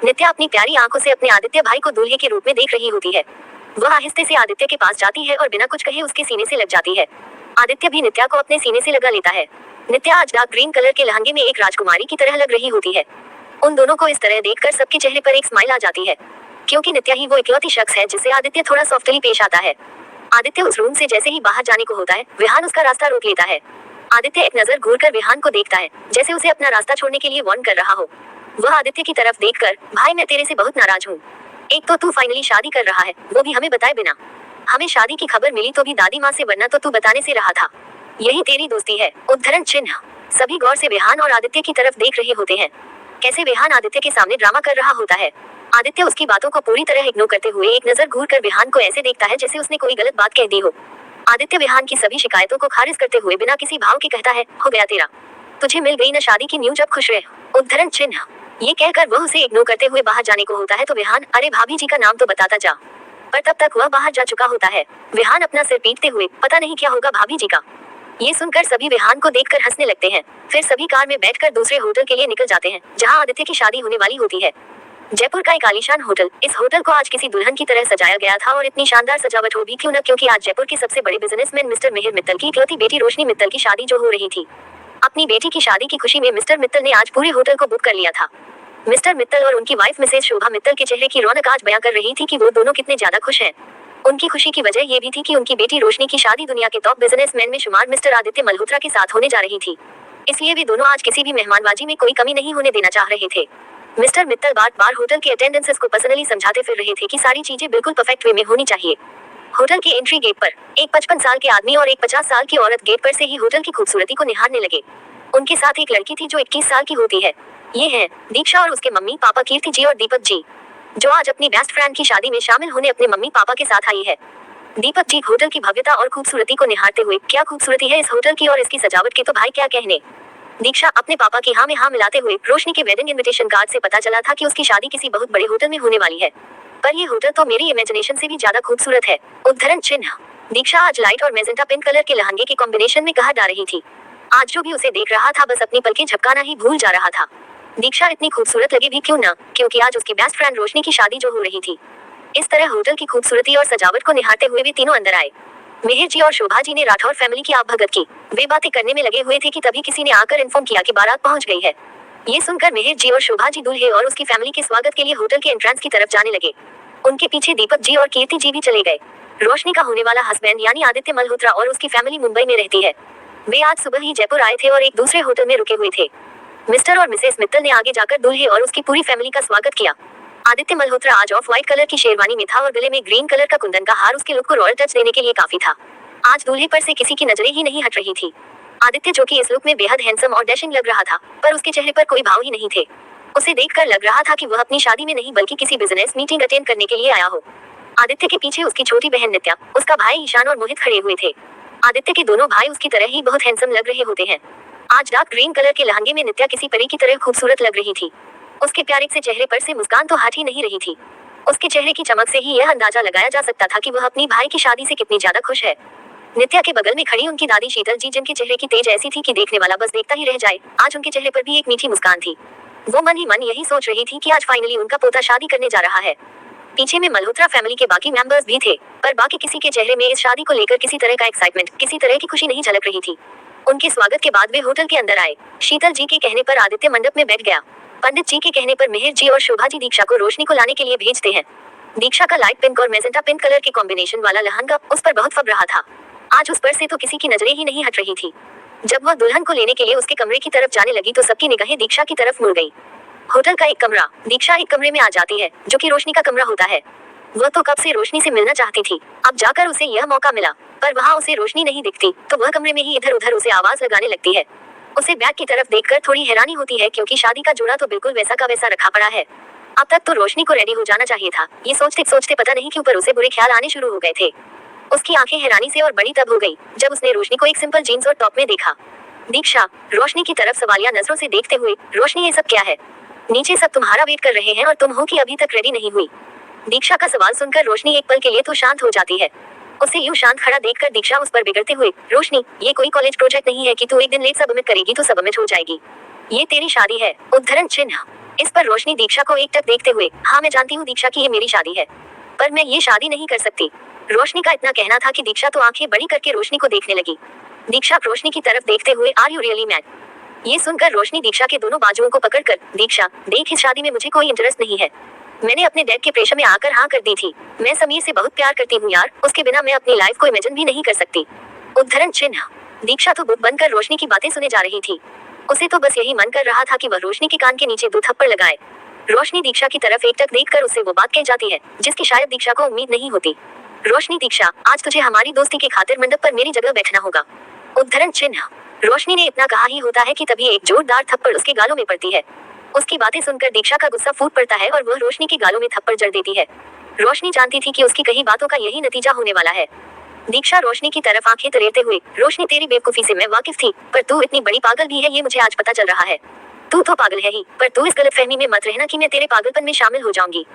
नित्या अपनी प्यारी आंखों से अपने आदित्य भाई को दूल्हे के रूप में देख रही होती है। वह आहिस्ते से आदित्य के पास जाती है और बिना कुछ कहे उसके सीने से लग जाती है। आदित्य भी नित्या को अपने सीने से लगा लेता है। नित्या आज डार्क ग्रीन कलर के लहंगे में एक राजकुमारी की तरह लग रही होती है। उन दोनों को इस तरह देखकर सबके चेहरे पर एक स्माइल आ जाती है, क्योंकि नित्या ही वो इकलौती शख्स है जिससे आदित्य थोड़ा सॉफ्टली पेश आता है। आदित्य उस रूम से जैसे ही बाहर जाने को होता है, विहान उसका रास्ता रोक लेता है। आदित्य एक नजर घूरकर विहान को देखता है, जैसे उसे अपना रास्ता छोड़ने के लिए वार्न कर रहा हो। वह आदित्य की तरफ देखकर भाई मैं तेरे से बहुत नाराज हूँ। एक तो तू फाइनली शादी कर रहा है, वो भी हमें बताए बिना। हमें शादी की खबर मिली तो भी दादी माँ से, वरना तो तू बताने से रहा था। यही तेरी दोस्ती है। उद्धरण चिन्ह। सभी गौर से विहान और आदित्य की तरफ देख रहे होते हैं, कैसे विहान आदित्य के सामने ड्रामा कर रहा होता है। आदित्य उसकी बातों को पूरी तरह इग्नोर करते हुए एक नजर घूरकर विहान को ऐसे देखता है जैसे उसने कोई गलत बात कह दी हो। आदित्य विहान की सभी शिकायतों को खारिज करते हुए बिना किसी भाव के कहता है हो गया तेरा, तुझे मिल गई न शादी की न्यूज, अब खुश रह। उद्धरण चिन्ह। ये कहकर वह उसे इग्नोर करते हुए बाहर जाने को होता है तो विहान अरे भाभी जी का नाम तो बताता जा, पर तब तक वह बाहर जा चुका होता है। विहान अपना सिर पीटते हुए पता नहीं क्या होगा भाभी जी का। ये सुनकर सभी विहान को देखकर हंसने लगते हैं। फिर सभी कार में बैठकर दूसरे होटल के लिए निकल जाते हैं जहां आदित्य की शादी होने वाली होती है। जयपुर का एक आलीशान होटल। इस होटल को आज किसी दुल्हन की तरह सजाया गया था और इतनी शानदार सजावट हो भी क्यों न, क्योंकि आज जयपुर के सबसे बड़े बिजनेसमैन मिस्टर मिहिर मित्तल की इकलौती बेटी रोशनी मित्तल की शादी जो हो रही थी। अपनी बेटी की शादी की खुशी में मिस्टर मित्तल ने आज पूरे होटल को बुक कर लिया था। मिस्टर मित्तल और उनकी वाइफ मिसेज शोभा मित्तल के चेहरे की रौनक आज बयां कर रही थी कि वो दोनों कितने ज्यादा खुश हैं। उनकी खुशी की वजह ये भी थी कि उनकी बेटी रोशनी की शादी दुनिया के टॉप बिजनेसमैन में शुमार मिस्टर आदित्य मल्होत्रा के साथ होने जा रही थी। इसलिए वे दोनों आज किसी भी मेहमानबाजी में कोई कमी नहीं होने देना चाह रहे थे। मिस्टर मित्तल बार बार होटल के अटेंडेंसेस को पर्सनली समझाते फिर रहे थे कि सारी चीजें बिल्कुल परफेक्ट वे में होनी चाहिए। होटल के एंट्री गेट पर एक 55 साल के आदमी और एक 50 साल की औरत गेट पर से ही होटल की खूबसूरती को निहारने लगे। उनके साथ एक लड़की थी जो 21 साल की होती है। ये हैं दीक्षा और उसके मम्मी पापा कीर्ति जी और दीपक जी, जो आज अपनी बेस्ट फ्रेंड की शादी में शामिल होने अपने मम्मी पापा के साथ आई है। दीपक जी होटल की भव्यता और खूबसूरती को निहारते हुए, क्या खूबसूरती है इस होटल की और इसकी सजावट के तो भाई क्या कहने। दीक्षा अपने पापा की हाँ में हाँ मिलाते हुए, रोशनी के वेडिंग इनविटेशन कार्ड से पता चला था कि उसकी शादी किसी बहुत बड़े होटल में होने वाली है, पर ये होटल तो मेरी इमेजिनेशन से भी ज्यादा खूबसूरत है। उद्धरण चिन्ह। दीक्षा आज लाइट और मेजेंटा पिंक कलर के लहंगे के कॉम्बिनेशन में कहा जा रही थी। आज जो भी उसे देख रहा था बस अपनी पलकें झपकाना ही भूल जा रहा था। दीक्षा इतनी खूबसूरत लगी भी क्यों न, क्योंकि आज उसकी बेस्ट फ्रेंड रोशनी की शादी जो हो रही थी। इस तरह होटल की खूबसूरती और सजावट को निहारते हुए वे तीनों अंदर आए। मिहिर जी और शोभा जी ने राठौर फैमिली की आप भगत की। वे बातें करने में लगे हुए थे कि तभी किसी ने आकर इन्फॉर्म किया कि बारात पहुंच गई है। ये सुनकर मिहिर जी और शोभा जी दूल्हे और उसकी फैमिली के स्वागत के लिए होटल के एंट्रेंस की तरफ जाने लगे। उनके पीछे दीपक जी और कीर्ति जी भी चले गए। रोशनी का होने वाला हस्बैंड यानी आदित्य मल्होत्रा और उसकी फैमिली मुंबई में रहती है। वे आज सुबह ही जयपुर आए थे और एक दूसरे होटल में रुके हुए थे। मिस्टर और मिसेस मित्तल ने आगे जाकर दूल्हे और उसकी पूरी फैमिली का स्वागत किया। आदित्य मल्होत्रा आज ऑफ व्हाइट कलर की शेरवानी में था और गले में ग्रीन कलर का कुंदन का हार उसके लुक को रॉयल टच देने के लिए काफी था। आज दूल्हे पर से किसी की नजरें ही नहीं हट रही थी। आदित्य जो कि इस लुक में बेहद हैंडसम और डैशिंग लग रहा था, पर उसके चेहरे पर कोई भाव ही नहीं थे। उसे देखकर लग रहा था कि वह अपनी शादी में नहीं बल्कि किसी बिजनेस मीटिंग अटेंड करने के लिए आया हो। आदित्य के पीछे उसकी छोटी बहन नित्या, उसका भाई ईशान और मोहित खड़े हुए थे। आदित्य के दोनों भाई उसकी तरह ही बहुत हैंडसम लग रहे होते हैं। आज डार्क ग्रीन कलर के लहंगे में नित्या किसी परी की तरह खूबसूरत लग रही थी। उसके प्यारे से चेहरे पर से मुस्कान तो हट ही नहीं रही थी। उसके चेहरे की चमक से ही यह अंदाजा लगाया जा सकता था कि वह अपनी भाई की शादी से कितनी ज्यादा खुश है। नित्या के बगल में खड़ी उनकी दादी शीतल जी, जिनके चेहरे की तेज ऐसी थी कि देखने वाला बस देखता ही रह जाए। आज उनके चेहरे पर भी एक मीठी मुस्कान थी। वो मन ही मन यही सोच रही थी कि आज फाइनली उनका पोता शादी करने जा रहा है। पीछे में मल्होत्रा फैमिली के बाकी मेंबर्स भी थे, पर बाकी किसी के चेहरे में इस शादी को लेकर किसी तरह का एक्साइटमेंट, किसी तरह की खुशी नहीं झलक रही थी। उनके स्वागत के बाद वे होटल के अंदर आए। शीतल जी के कहने पर आदित्य मंडप में बैठ गया। पंडित जी के कहने पर मिहिर जी और शोभा जी दीक्षा को रोशनी को लाने के लिए भेजते हैं। दीक्षा का लाइट पिंक और मेजेंटा पिंक कलर के कॉम्बिनेशन वाला लहंगा उस पर बहुत फब रहा था। आज उस पर से तो किसी की नजरें ही नहीं हट रही थी। जब वह दुल्हन को लेने के लिए उसके कमरे की तरफ जाने लगी तो सबकी निगाहें दीक्षा की तरफ मुड़ गई। होटल का एक कमरा, दीक्षा एक कमरे में आ जाती है जो कि रोशनी का कमरा होता है। वह तो कब से रोशनी से मिलना चाहती थी, अब जाकर उसे यह मौका मिला, पर वहाँ उसे रोशनी नहीं दिखती तो वह कमरे में ही इधर उधर उसे आवाज लगाने लगती है। उसे बैग की तरफ देखकर थोड़ी हैरानी होती है क्योंकि शादी का जोड़ा तो बिल्कुल वैसा का वैसा रखा पड़ा है। अब तक तो रोशनी को रेडी हो जाना चाहिए था। ये सोचते सोचते पता नहीं क्यों पर उसे बुरे ख्याल आने शुरू हो गए थे। उसकी आंखें हैरानी से और बड़ी तब हो गई जब उसने रोशनी को एक सिंपल जीन्स और टॉप में देखा। दीक्षा रोशनी की तरफ सवालिया नजरों से देखते हुए, रोशनी ये सब क्या है? नीचे सब तुम्हारा वेट कर रहे हैं और तुम हो कि अभी तक रेडी नहीं हुई? दीक्षा का सवाल सुनकर रोशनी एक पल के लिए तो शांत हो जाती है। उसे यूं शांत खड़ा देखकर दीक्षा उस पर बिगड़ते हुए, रोशनी ये कोई कॉलेज प्रोजेक्ट नहीं है कि तू एक दिन लेट सबमिट करेगी तो सबमिट हो जाएगी। ये तेरी शादी है। उद्धरण चिन्ह। इस पर रोशनी दीक्षा को एकटक देखते हुए, हाँ मैं जानती हूँ दीक्षा की ये मेरी शादी है, पर मैं ये शादी नहीं कर सकती। रोशनी का इतना कहना था कि दीक्षा तो आंखें बड़ी करके रोशनी को देखने लगी। दीक्षा रोशनी की तरफ देखते हुए, आर यू रियली मैड? ये सुनकर रोशनी दीक्षा के दोनों बाजुओं को पकड़कर, दीक्षा देख इस शादी में मुझे कोई इंटरेस्ट नहीं है। मैंने अपने डैड के प्रेशर में आकर हाँ कर दी थी। मैं समीर से बहुत प्यार करती हूँ यार, उसके बिना मैं अपनी लाइफ को इमेजिन भी नहीं कर सकती। उद्धरण चिन्ह। दीक्षा तो बुक बनकर रोशनी की बातें सुने जा रही थी। उसे तो बस यही मन कर रहा था कि वह रोशनी के कान के नीचे 2 थप्पड़ लगाए। रोशनी दीक्षा की तरफ एकटक देखकर उससे वो बात कह जाती है जिसकी शायद दीक्षा को उम्मीद नहीं होती। रोशनी दीक्षा, आज तुझे हमारी दोस्ती के खातिर मंडप पर मेरी जगह बैठना होगा। उद्धरण चिन्ह। रोशनी ने इतना कहा ही होता है कि तभी एक जोरदार थप्पड़ उसके गालों में पड़ती है। उसकी बातें सुनकर दीक्षा का गुस्सा फूट पड़ता है और वह रोशनी के गालों में थप्पड़ जड़ देती है। रोशनी जानती थी कि उसकी कही बातों का यही नतीजा होने वाला है। दीक्षा रोशनी की तरफ आंखें तरेरते हुए, रोशनी तेरी बेवकूफी से मैं वाकिफ थी, पर तू इतनी बड़ी पागल भी है ये मुझे आज पता चल रहा है। तू तो पागल है ही, पर तू इस गलतफहमी में मत रहना कि मैं तेरे पागलपन में शामिल हो जाऊंगी,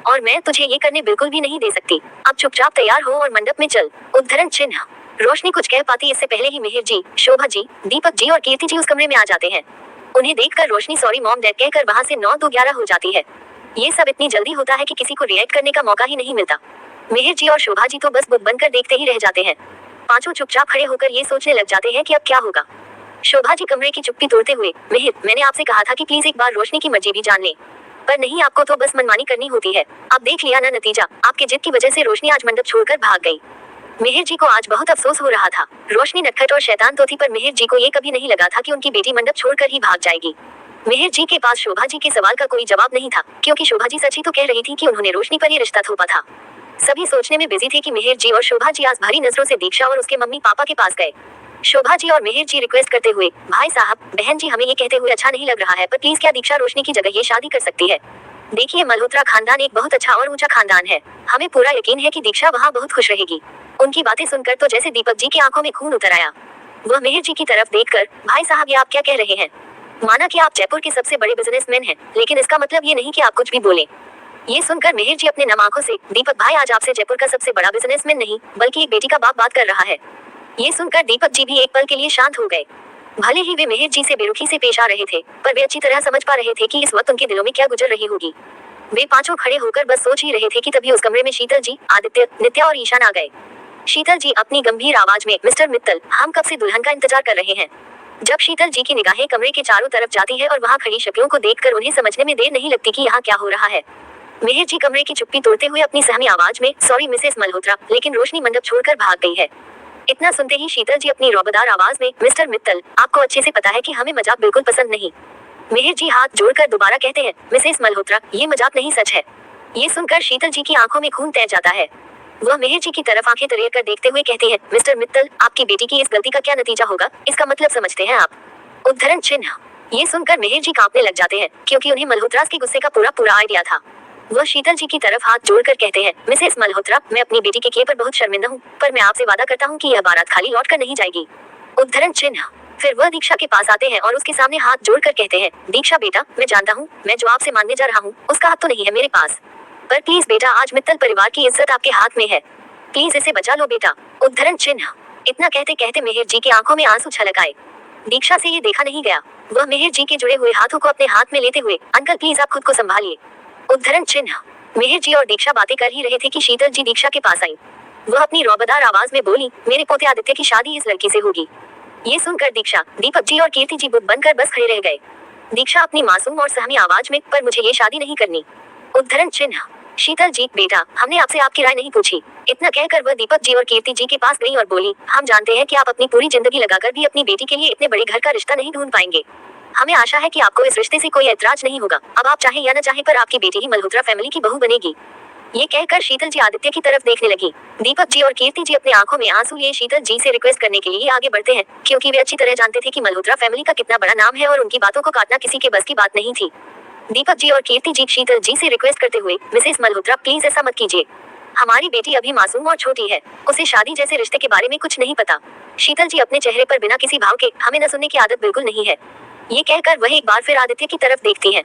और मैं तुझे ये करने बिल्कुल भी नहीं दे सकती। अब चुपचाप तैयार हो और मंडप में चल। उद्धरण चिन्ह। रोशनी कुछ कह पाती इससे पहले ही मिहिर जी, शोभा जी, दीपक जी और कीर्ति जी उस कमरे में आ जाते हैं। उन्हें देखकर रोशनी सॉरी मॉम डैड कहकर वहां से 9 2 11 हो जाती है। ये सब इतनी जल्दी होता है कि किसी को रिएक्ट करने का मौका ही नहीं मिलता। मिहिर जी और शोभा जी तो बस बुक बनकर देखते ही रह जाते हैं। पांचों चुपचाप खड़े होकर ये सोचने लग जाते हैं कि अब क्या होगा। शोभा जी कमरे की चुप्पी तोड़ते हुए, मिहिर, मैंने आपसे कहा था कि प्लीज एक बार रोशनी की मर्जी भी जान लें। पर नहीं, आपको तो बस मनमानी करनी होती है। अब देख लिया ना नतीजा, आपके जिद की वजह से रोशनी आज मंडप छोड़कर भाग गई। मिहिर जी को आज बहुत अफसोस हो रहा था। रोशनी नटखट और शैतान तो थी, पर मिहिर जी को ये कभी नहीं लगा था कि उनकी बेटी मंडप छोड़कर ही भाग जाएगी। मिहिर जी के पास शोभा जी के सवाल का कोई जवाब नहीं था, क्योंकि शोभा जी सच ही तो कह रही थी कि उन्होंने रोशनी पर ये रिश्ता थोपा था। सभी सोचने में बिजी थे कि मिहिर जी और शोभा जी आज भारी नजरों से दीक्षा और उसके मम्मी पापा के पास गए। शोभा जी और मिहिर जी रिक्वेस्ट करते हुए, भाई साहब, बहन जी, हमें ये कहते हुए अच्छा नहीं लग रहा है, पर प्लीज क्या दीक्षा रोशनी की जगह ये शादी कर सकती है? देखिए, मल्होत्रा खानदान एक बहुत अच्छा और ऊंचा खानदान है। हमें पूरा यकीन है कि दीक्षा वहाँ बहुत खुश रहेगी। उनकी बातें सुनकर तो जैसे दीपक जी की आंखों में खून उतर आया। वह मिहिर जी की तरफ देखकर, भाई साहब, ये आप क्या कह रहे हैं? माना कि आप जयपुर के सबसे बड़े बिजनेसमैन हैं, लेकिन इसका मतलब ये नहीं कि आप कुछ भी बोले। ये सुनकर मिहिर जी अपने नम आंखों से, दीपक भाई, आज आपसे जयपुर का सबसे बड़ा बिजनेसमैन नहीं, बल्कि एक बेटी का बाप बात कर रहा है। ये सुनकर दीपक जी भी एक पल के लिए शांत हो गए। भले ही वे मिहिर जी से बेरुखी से पेश आ रहे थे, पर वे अच्छी तरह समझ पा रहे थे कि इस वक्त उनके दिलों में क्या गुजर रही होगी। वे पांचों खड़े होकर बस सोच ही रहे थे कि तभी उस कमरे में शीतल जी, आदित्य, नित्या और ईशान आ गए। शीतल जी अपनी गंभीर आवाज में, मिस्टर मित्तल, हम कब से दुल्हन का इंतजार कर रहे हैं। जब शीतल जी की निगाहें कमरे के चारों तरफ जाती है और वहाँ खड़ी शक्लों को देखकर उन्हें समझने में देर नहीं लगती कि यहाँ क्या हो रहा है। मिहिर जी कमरे की चुप्पी तोड़ते हुए अपनी सहमी आवाज में, सॉरी मिसेस मल्होत्रा, लेकिन रोशनी मंडप छोड़कर भाग गई है। इतना सुनते ही शीतल जी अपनी रौबदार आवाज में, मिस्टर मित्तल, आपको अच्छे से पता है कि हमें मजाक बिल्कुल पसंद नहीं। मिहिर जी हाथ जोड़कर दोबारा कहते हैं, मिसेस मल्होत्रा, ये मजाक नहीं, सच है। ये सुनकर शीतल जी की आंखों में खून तैर जाता है। वह मिहिर जी की तरफ आंखें तरेर कर देखते हुए कहती है, मिस्टर मित्तल, आपकी बेटी की इस गलती का क्या नतीजा होगा, इसका मतलब समझते हैं आप? उद्धरण चिन्ह। ये सुनकर मिहिर जी कांपने लग जाते हैं, क्योंकि उन्हें मल्होत्रा के गुस्से का पूरा आइडिया था। वह शीतल जी की तरफ हाथ जोड़कर कहते हैं, मिसेस मल्होत्रा, मैं अपनी बेटी के किए पर बहुत शर्मिंदा हूँ, पर मैं आपसे वादा करता हूँ कि यह बारात खाली लौट कर नहीं जाएगी। उद्धरण चिन्ह। फिर वह दीक्षा के पास आते हैं और उसके सामने हाथ जोड़कर कहते हैं, दीक्षा बेटा, मैं जानता हूँ, मैं जो आपसे मांगने जा रहा हूँ उसका हक तो नहीं है मेरे पास, पर प्लीज बेटा, आज मित्तल परिवार की इज्जत आपके हाथ में है, प्लीज इसे बचा लो बेटा। उद्धरण चिन्ह। इतना कहते कहते मिहिर जी की आंखों में आंसू छलक आए। दीक्षा से ये देखा नहीं गया। वह मिहिर जी के जुड़े हुए हाथों को अपने हाथ में लेते हुए, अंकल प्लीज आप खुद को संभालिए। उद्धरण चिन्ह। मिहिर जी और दीक्षा बातें कर ही रहे थे कि शीतल जी दीक्षा के पास आई। वह अपनी रौबदार आवाज में बोली, मेरे पोते आदित्य की शादी इस लड़की से होगी। ये सुनकर दीक्षा, दीपक जी और कीर्ति जी बुत बनकर बस खड़े रह गए। दीक्षा अपनी मासूम और सहमी आवाज में, पर मुझे ये शादी नहीं करनी। उद्धरण चिन्ह। शीतल जी बेटा, हमने आपसे आपकी राय नहीं पूछी। इतना कहकर वह दीपक जी और कीर्ति जी के पास गई और बोली, हम जानते हैं कि आप अपनी पूरी जिंदगी लगाकर भी अपनी बेटी के लिए इतने बड़े घर का रिश्ता नहीं ढूंढ पाएंगे। हमें आशा है कि आपको इस रिश्ते से कोई ऐतराज नहीं होगा। अब आप चाहे या न चाहे, पर आपकी बेटी ही मल्होत्रा फैमिली की बहू बनेगी। ये कहकर शीतल जी आदित्य की तरफ देखने लगी। दीपक जी और कीर्ति जी अपनी आंखों में आंसू लिए शीतल जी से रिक्वेस्ट करने के लिए आगे बढ़ते हैं, क्योंकि वे अच्छी तरह जानते थे कि मल्होत्रा फैमिली का कितना बड़ा नाम है और उनकी बातों को काटना किसी के बस की बात नहीं थी। दीपक जी और कीर्ति जी शीतल जी से रिक्वेस्ट करते हुए, मिसेस मल्होत्रा प्लीज ऐसा मत कीजिए, हमारी बेटी अभी मासूम और छोटी है, उसे शादी जैसे रिश्ते के बारे में कुछ नहीं पता। शीतल जी अपने चेहरे पर बिना किसी भाव के, हमें न सुनने की आदत बिल्कुल नहीं है। ये कहकर वह एक बार फिर आदित्य की तरफ देखती हैं।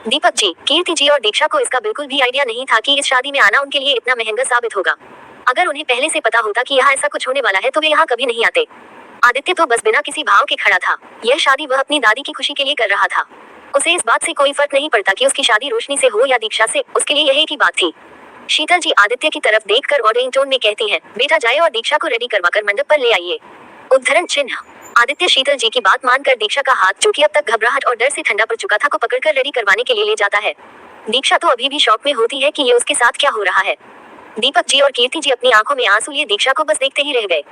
दीपक जी, कीर्ति जी और दीक्षा को इसका बिल्कुल भी आइडिया नहीं था कि इस शादी में आना उनके लिए इतना महंगा साबित होगा। अगर उन्हें पहले से पता होता कि यहाँ ऐसा कुछ होने वाला है तो वे यहाँ कभी नहीं आते। आदित्य तो बस बिना किसी भाव के खड़ा था। यह शादी वह अपनी दादी की खुशी के लिए कर रहा था। उसे इस बात से कोई फर्क नहीं पड़ता कि उसकी शादी रोशनी से हो या दीक्षा से, उसके लिए यही एक ही बात थी। शीतल जी आदित्य की तरफ देखकर ऑर्डरिंग टोन में कहती हैं, बेटा जाए और दीक्षा को रेडी करवाकर मंडप पर ले आइए। उद्धरण चिन्ह। आदित्य शीतल जी की बात मानकर दीक्षा का हाथ, जो कि अब तक घबराहट और डर से ठंडा पड़ चुका था, को पकड़कर रेडी करवाने के लिए ले जाता है। दीक्षा तो अभी भी शॉक में होती है कि ये उसके साथ क्या हो रहा है। दीपक जी और कीर्ति जी अपनी आंखों में आंसू लिए दीक्षा को बस देखते ही रह गए।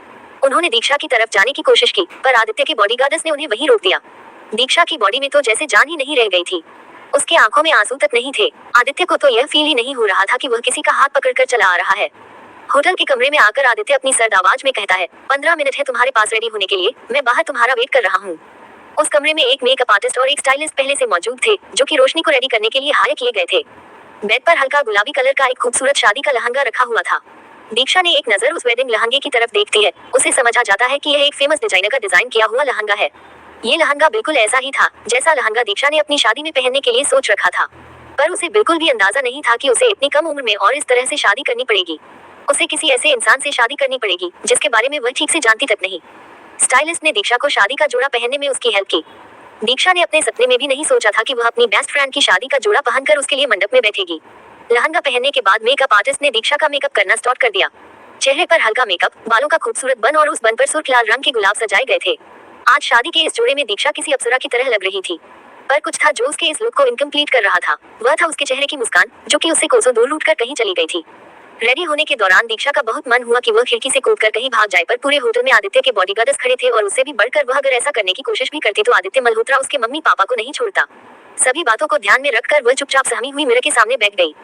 उन्होंने दीक्षा की तरफ जाने की कोशिश की, पर आदित्य के बॉडीगार्ड्स ने उन्हें वहीं रोक दिया। दीक्षा की बॉडी में तो जैसे जान ही नहीं रह गई थी। उसके आंखों में आंसू तक नहीं थे। आदित्य को तो यह फील ही नहीं हो रहा था कि वह किसी का हाथ पकड़कर चला आ रहा है। होटल के कमरे में आकर आदित्य अपनी सर्द आवाज में कहता है, 15 मिनट है तुम्हारे पास रेडी होने के लिए, मैं बाहर तुम्हारा वेट कर रहा हूँ। उस कमरे में एक मेकअप आर्टिस्ट और एक स्टाइलिस्ट पहले से मौजूद थे, जो कि रोशनी को रेडी करने के लिए हायर किए गए थे। बेड पर हल्का गुलाबी कलर का एक खूबसूरत शादी का लहंगा रखा हुआ था। दीक्षा ने एक नजर उस वेडिंग लहंगे की तरफ देखती है। उसे समझ आ जाता है कि यह एक फेमस डिजाइनर का डिजाइन किया हुआ लहंगा है। ये लहंगा बिल्कुल ऐसा ही था जैसा लहंगा दीक्षा ने अपनी शादी में पहनने के लिए सोच रखा था, पर उसे बिल्कुल भी अंदाजा नहीं था कि उसे इतनी कम उम्र में और इस तरह से शादी करनी पड़ेगी। उसे किसी ऐसे इंसान से शादी करनी पड़ेगी जिसके बारे में वह ठीक से जानती तक नहीं। स्टाइलिस्ट ने दीक्षा को शादी का जोड़ा पहनने में उसकी हेल्प की। दीक्षा ने अपने सपने में भी नहीं सोचा था कि वह अपनी बेस्ट फ्रेंड की शादी का जोड़ा पहनकर उसके लिए मंडप में बैठेगी। लहंगा पहनने के बाद मेकअप आर्टिस्ट ने दीक्षा का मेकअप करना स्टार्ट कर दिया। चेहरे पर हल्का मेकअप, बालों का खूबसूरत बन और उस बन पर सुर्ख लाल रंग के गुलाब सजाए गए थे। आज शादी के इस जोड़े में दीक्षा किसी अप्सरा की तरह लग रही थी, पर कुछ था जो उसके इस लुक को इनकम्प्लीट कर रहा था। वह था उसके चेहरे की मुस्कान, जो कि उससे कोसों दूर लूटकर कहीं चली गई थी। रेडी होने के दौरान दीक्षा का बहुत मन हुआ कि वह खिड़की से कूदकर कहीं भाग जाए, पर पूरे होटल में आदित्य के बॉडीगार्ड्स खड़े थे और उससे भी बढ़कर वह अगर ऐसा करने की कोशिश भी करती तो आदित्य मल्होत्रा उसके मम्मी पापा को नहीं छोड़ता। सभी बातों को ध्यान में रखकर वह चुपचाप सहमी हुई मिरर के सामने बैठ गई।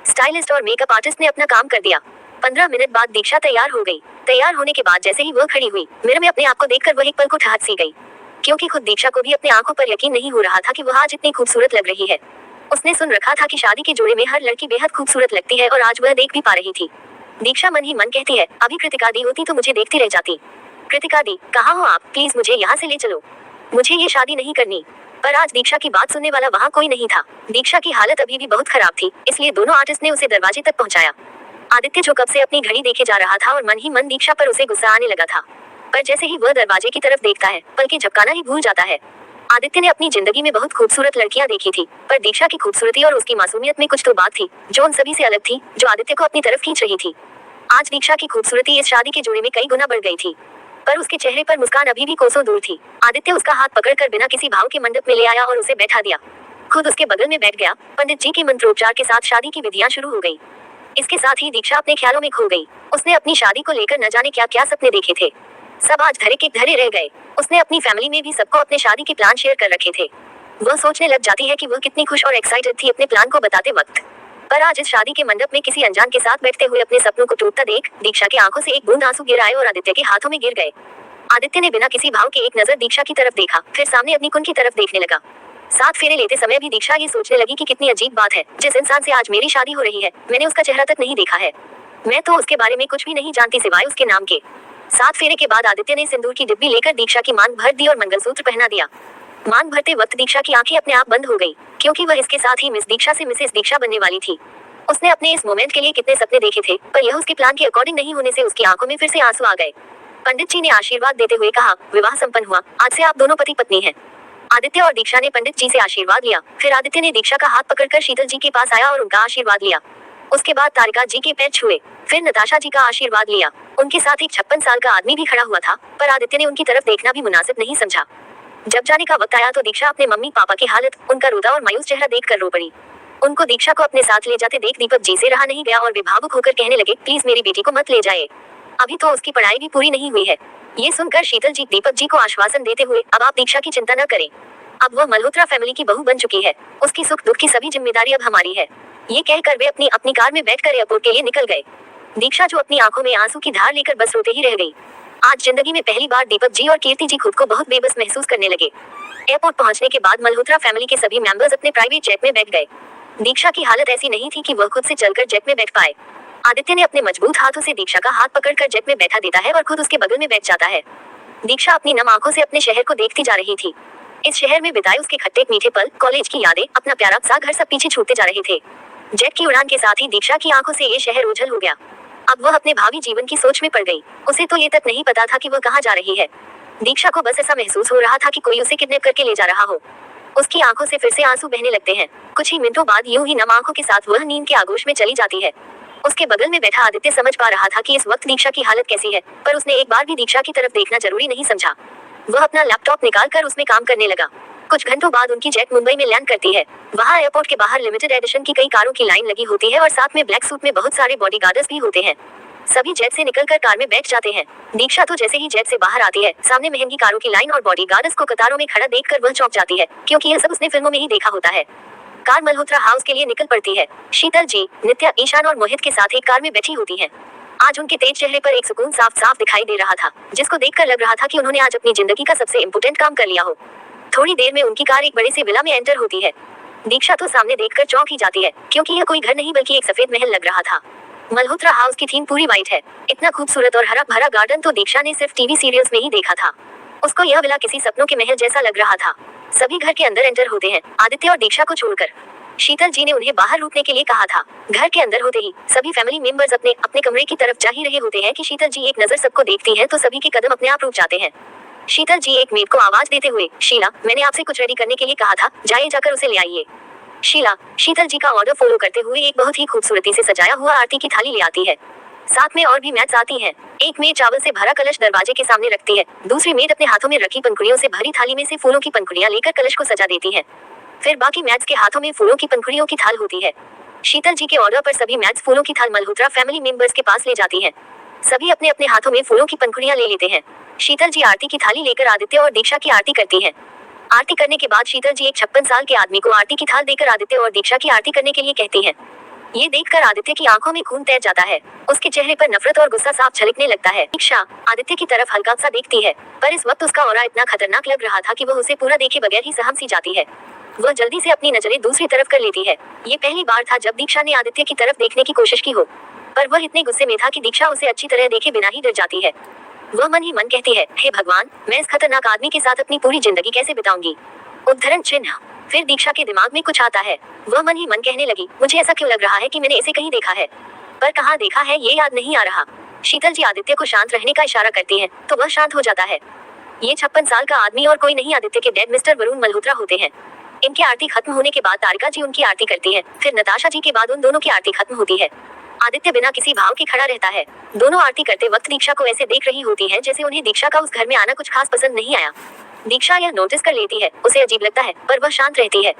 स्टाइलिस्ट और मेकअप आर्टिस्ट ने अपना काम कर दिया। 15 मिनट बाद दीक्षा तैयार हो गई। तैयार होने के बाद जैसे ही वह खड़ी हुई, मिरर में अपने आप को देखकर वह एक पल को ठहर सी गई, क्योंकि खुद दीक्षा को भी अपने आंखों पर यकीन नहीं हो रहा था कि वह आज इतनी खूबसूरत लग रही है। उसने सुन रखा था कि शादी के जोड़े में हर लड़की बेहद खूबसूरत लगती है और आज वह देख भी पा रही थी। दीक्षा मन ही मन कहती है, अभी कृतिका दी होती तो मुझे देखती रह जाती। कृतिका दी, कहाँ हो आप? प्लीज मुझे यहाँ से ले चलो, मुझे ये शादी नहीं करनी। पर आज दीक्षा की बात सुनने वाला वहाँ कोई नहीं था। दीक्षा की हालत अभी भी बहुत खराब थी, इसलिए दोनों आर्टिस्ट ने उसे दरवाजे तक पहुँचाया। आदित्य जो कब से अपनी घड़ी देखे जा रहा था और मन ही मन दीक्षा पर उसे गुस्सा आने लगा था, पर जैसे ही वह दरवाजे की तरफ देखता है, पलकें झपकाना ही भूल जाता है। आदित्य ने अपनी जिंदगी में बहुत खूबसूरत लड़कियां देखी थी, पर दीक्षा की खूबसूरती और उसकी मासूमियत में कुछ तो बात थी जो उन सभी से अलग थी, जो आदित्य को अपनी तरफ खींच रही थी। आज दीक्षा की खूबसूरती इस शादी के जोड़े में कई गुना बढ़ गई थी, पर उसके चेहरे पर मुस्कान अभी भी कोसों दूर थी। आदित्य उसका हाथ पकड़कर बिना किसी भाव के मंडप में ले आया और उसे बैठा दिया। खुद उसके बगल में बैठ गया। पंडित जी के मंत्रोच्चार के साथ शादी की विधियां शुरू हो गई। इसके साथ ही दीक्षा अपने ख्यालों में खो गई। उसने अपनी शादी को लेकर न जाने क्या क्या सपने देखे थे, सब आज धरे के धरे रह गए। उसने अपनी फैमिली में भी सबको अपने शादी के प्लान शेयर कर रखे थे। वह सोचने लग जाती है कि वह कितनी खुश और एक्साइटेड थी अपने प्लान को बताते वक्त, पर आज इस शादी के मंडप में किसी अनजान के साथ बैठते हुए अपने सपनों को टूटता देख दीक्षा की आंखों से एक बूंद आंसू गिर आए और आदित्य के हाथों में गिर गए। आदित्य ने बिना किसी भाव के एक नजर दीक्षा की तरफ देखा, फिर सामने अपनी कुन की तरफ देखने लगा। 7 फेरे लेते समय भी दीक्षा ये सोचने लगी कि कितनी अजीब बात है, जिस इंसान से आज मेरी शादी हो रही है, मैंने उसका चेहरा तक नहीं देखा है। मैं तो उसके बारे में कुछ भी नहीं जानती सिवाय उसके नाम के। 7 फेरे के बाद आदित्य ने सिंदूर की डिब्बी लेकर दीक्षा की मांग भर दी और मंगलसूत्र पहना दिया। मांग भरते वक्त दीक्षा की आंखें अपने आप बंद हो गई, क्योंकि वह इसके साथ ही मिस दीक्षा से मिसेस दीक्षा बनने वाली थी। उसने अपने इस मोमेंट के लिए कितने सपने देखे थे, पर यह उसके प्लान के अकॉर्डिंग नहीं होने से उसकी आंखों में फिर से आंसू आ गए। पंडित जी ने आशीर्वाद देते हुए कहा, विवाह संपन्न हुआ, आज से आप दोनों पति पत्नी हैं। आदित्य और दीक्षा ने पंडित जी से आशीर्वाद लिया। फिर आदित्य ने दीक्षा का हाथ पकड़कर शीतल जी के पास आया और उनका आशीर्वाद लिया। उसके बाद तारिका जी के पैर छुए, फिर नताशा जी का आशीर्वाद लिया। उनके साथ एक 56 साल का आदमी भी खड़ा हुआ था, पर आदित्य ने उनकी तरफ देखना भी मुनासिब नहीं समझा। जब जाने का वक्त आया तो दीक्षा अपने मम्मी पापा की हालत, उनका रोदा और मायूस चेहरा देखकर रो पड़ी। उनको दीक्षा को अपने साथ ले जाते देख दीपक जी से रहा नहीं गया और वे भावुक होकर कहने लगे, प्लीज मेरी बेटी को मत ले जाए, अभी तो उसकी पढ़ाई भी पूरी नहीं हुई है। ये सुनकर शीतल जी दीपक जी को आश्वासन देते हुए, अब आप दीक्षा की चिंता न करें, अब वह मल्होत्रा फैमिली की बहू बन चुकी है, उसकी सुख दुख की सभी जिम्मेदारी अब हमारी है। ये कहकर वे अपनी अपनी कार में बैठकर एयरपोर्ट के लिए निकल गए। दीक्षा जो अपनी आंखों में आंसू की धार लेकर बस रोते ही रह गई। आज जिंदगी में पहली बार दीपक जी और कीर्ति जी खुद को बहुत बेबस महसूस करने लगे। एयरपोर्ट पहुंचने के बाद मल्होत्रा फैमिली के सभी मेंबर्स अपने प्राइवेट जेट में बैठ गए। दीक्षा की हालत ऐसी नहीं थी कि वह खुद से चलकर जेट में बैठ पाए। आदित्य ने अपने मजबूत हाथों से दीक्षा का हाथ पकड़कर जेट में बैठा देता है और खुद उसके बगल में बैठ जाता है। दीक्षा अपनी नम आंखों से अपने शहर को देखती जा रही थी। इस शहर में बिताए उसके खट्टे मीठे पल, कॉलेज की यादें, अपना प्यारा सा घर सब पीछे छूटते जा रहे थे। जेट की उड़ान के साथ ही दीक्षा की आंखों से ये शहर ओझल हो गया। अब वह अपने भावी जीवन की सोच में पड़ गई। उसे तो ये तक नहीं पता था कि वह कहाँ जा रही है। दीक्षा को बस ऐसा महसूस हो रहा था कि कोई उसे किडनैप करके ले जा रहा हो। उसकी आंखों से फिर से आंसू बहने लगते हैं। कुछ ही मिनटों बाद यूं ही नम आंखों के साथ वह नींद के आगोश में चली जाती है। उसके बगल में बैठा आदित्य समझ पा रहा था कि इस वक्त दीक्षा की हालत कैसी है, पर उसने एक बार भी दीक्षा की तरफ देखना जरूरी नहीं समझा। वह अपना लैपटॉप निकालकर उसमें काम करने लगा। कुछ घंटों बाद उनकी जेट मुंबई में लैंड करती है। वहाँ एयरपोर्ट के बाहर लिमिटेड एडिशन की कई कारों की लाइन लगी होती है और साथ में ब्लैक सूट में बहुत सारे बॉडीगार्ड्स भी होते हैं। सभी जेट से निकलकर कार में बैठ जाते हैं। दीक्षा तो जैसे ही जेट से बाहर आती है, सामने महंगी कारों की लाइन और बॉडीगार्ड्स को कतारों में खड़ा देखकर वह चौंक जाती है, क्योंकि यह सब उसने फिल्मों में ही देखा होता है। कार मल्होत्रा हाउस के लिए निकल पड़ती है। शीतल जी, नित्या, ईशान और मोहित के साथ एक कार में बैठी होती हैं। आज उनके तेज चेहरे पर एक सुकून साफ साफ दिखाई दे रहा था, जिसको देखकर लग रहा था कि उन्होंने आज अपनी जिंदगी का सबसे इम्पोर्टेंट काम कर लिया हो। थोड़ी देर में उनकी कार एक बड़े से विला में एंटर होती है। दीक्षा तो सामने देखकर चौंक ही जाती है, क्योंकि यह कोई घर नहीं बल्कि एक सफेद महल लग रहा था। मल्होत्रा हाउस की थीम पूरी व्हाइट है। इतना खूबसूरत और हरा भरा गार्डन तो दीक्षा ने सिर्फ टीवी सीरियल्स में ही देखा था। उसको यह विला किसी सपनों के महल जैसा लग रहा था। सभी घर के अंदर एंटर होते हैं, आदित्य और दीक्षा को छोड़कर। शीतल जी ने उन्हें बाहर रुकने के लिए कहा था। घर के अंदर होते ही सभी फैमिली मेंबर्स अपने अपने कमरे की तरफ जा ही रहे होते हैं कि शीतल जी एक नजर सबको देखती हैं तो सभी के कदम अपने आप रुक जाते हैं। शीतल जी एक मेड को आवाज देते हुए, शीला, मैंने आपसे कुछ रेडी करने के लिए कहा था, जाइए जाकर उसे ले आइए। शीला शीतल जी का ऑर्डर फॉलो करते हुए एक बहुत ही खूबसूरती से सजाया हुआ आरती की थाली ले आती है। साथ में और भी मैट्स आती हैं। एक मेड चावल से भरा कलश दरवाजे के सामने रखती है। दूसरी मेड अपने हाथों में रखी पंखुड़ियों से भरी थाली में से फूलों की पंखुड़ियां लेकर कलश को सजा देती है। फिर बाकी मैट्स के हाथों में फूलों की पंखुड़ियों की थाल होती है। शीतल जी के ऑर्डर पर सभी मैट्स फूलों की थाल मल्होत्रा फैमिली मेंबर्स के पास ले जाती हैं। सभी अपने अपने हाथों में फूलों की पंखुड़ियां ले लेते हैं। शीतल जी आरती की थाली लेकर आदित्य और दीक्षा की आरती करती हैं। आरती करने के बाद शीतल जी एक 56 साल के आदमी को आरती की थाल देकर आदित्य और दीक्षा की आरती करने के लिए कहती हैं। ये देखकर आदित्य की आंखों में खून तैर जाता है। उसके चेहरे पर नफरत और गुस्सा साफ छलकने लगता है। दीक्षा आदित्य की तरफ हल्का सा देखती है, पर इस वक्त उसका ऑरा इतना खतरनाक लग रहा था कि वह उसे पूरा देखे बगैर ही सहम सी जाती है। वह जल्दी से अपनी नजरें दूसरी तरफ कर लेती है। ये पहली बार था जब दीक्षा ने आदित्य की तरफ देखने की कोशिश की हो, पर वह इतने गुस्से में था कि दीक्षा उसे अच्छी तरह देखे बिना ही डर जाती है। वह मन ही मन कहती है, हे भगवान, मैं इस खतरनाक आदमी के साथ अपनी पूरी जिंदगी कैसे बिताऊंगी। उद्धरण चिन्ह। फिर दीक्षा के दिमाग में कुछ आता है। वह मन ही मन कहने लगी, मुझे ऐसा क्यों लग रहा है कि मैंने इसे कहीं देखा है, पर कहाँ देखा है ये याद नहीं आ रहा। शीतल जी आदित्य को शांत रहने का इशारा करती हैं, तो वह शांत हो जाता है। ये 56 साल का आदमी और कोई नहीं आदित्य के डैड मिस्टर वरुण मल्होत्रा होते हैं। इनकी आरती खत्म होने के बाद तारिका जी उनकी आरती करती है। फिर नताशा जी के बाद उन दोनों की आरती खत्म होती है। आदित्य बिना किसी भाव के खड़ा रहता है। दोनों आरती करते वक्त दीक्षा को ऐसे देख रही होती हैं जैसे उन्हें दीक्षा का उस घर में आना कुछ खास पसंद नहीं आया। दीक्षा यह नोटिस कर लेती है, उसे अजीब लगता है, पर वह शांत रहती है।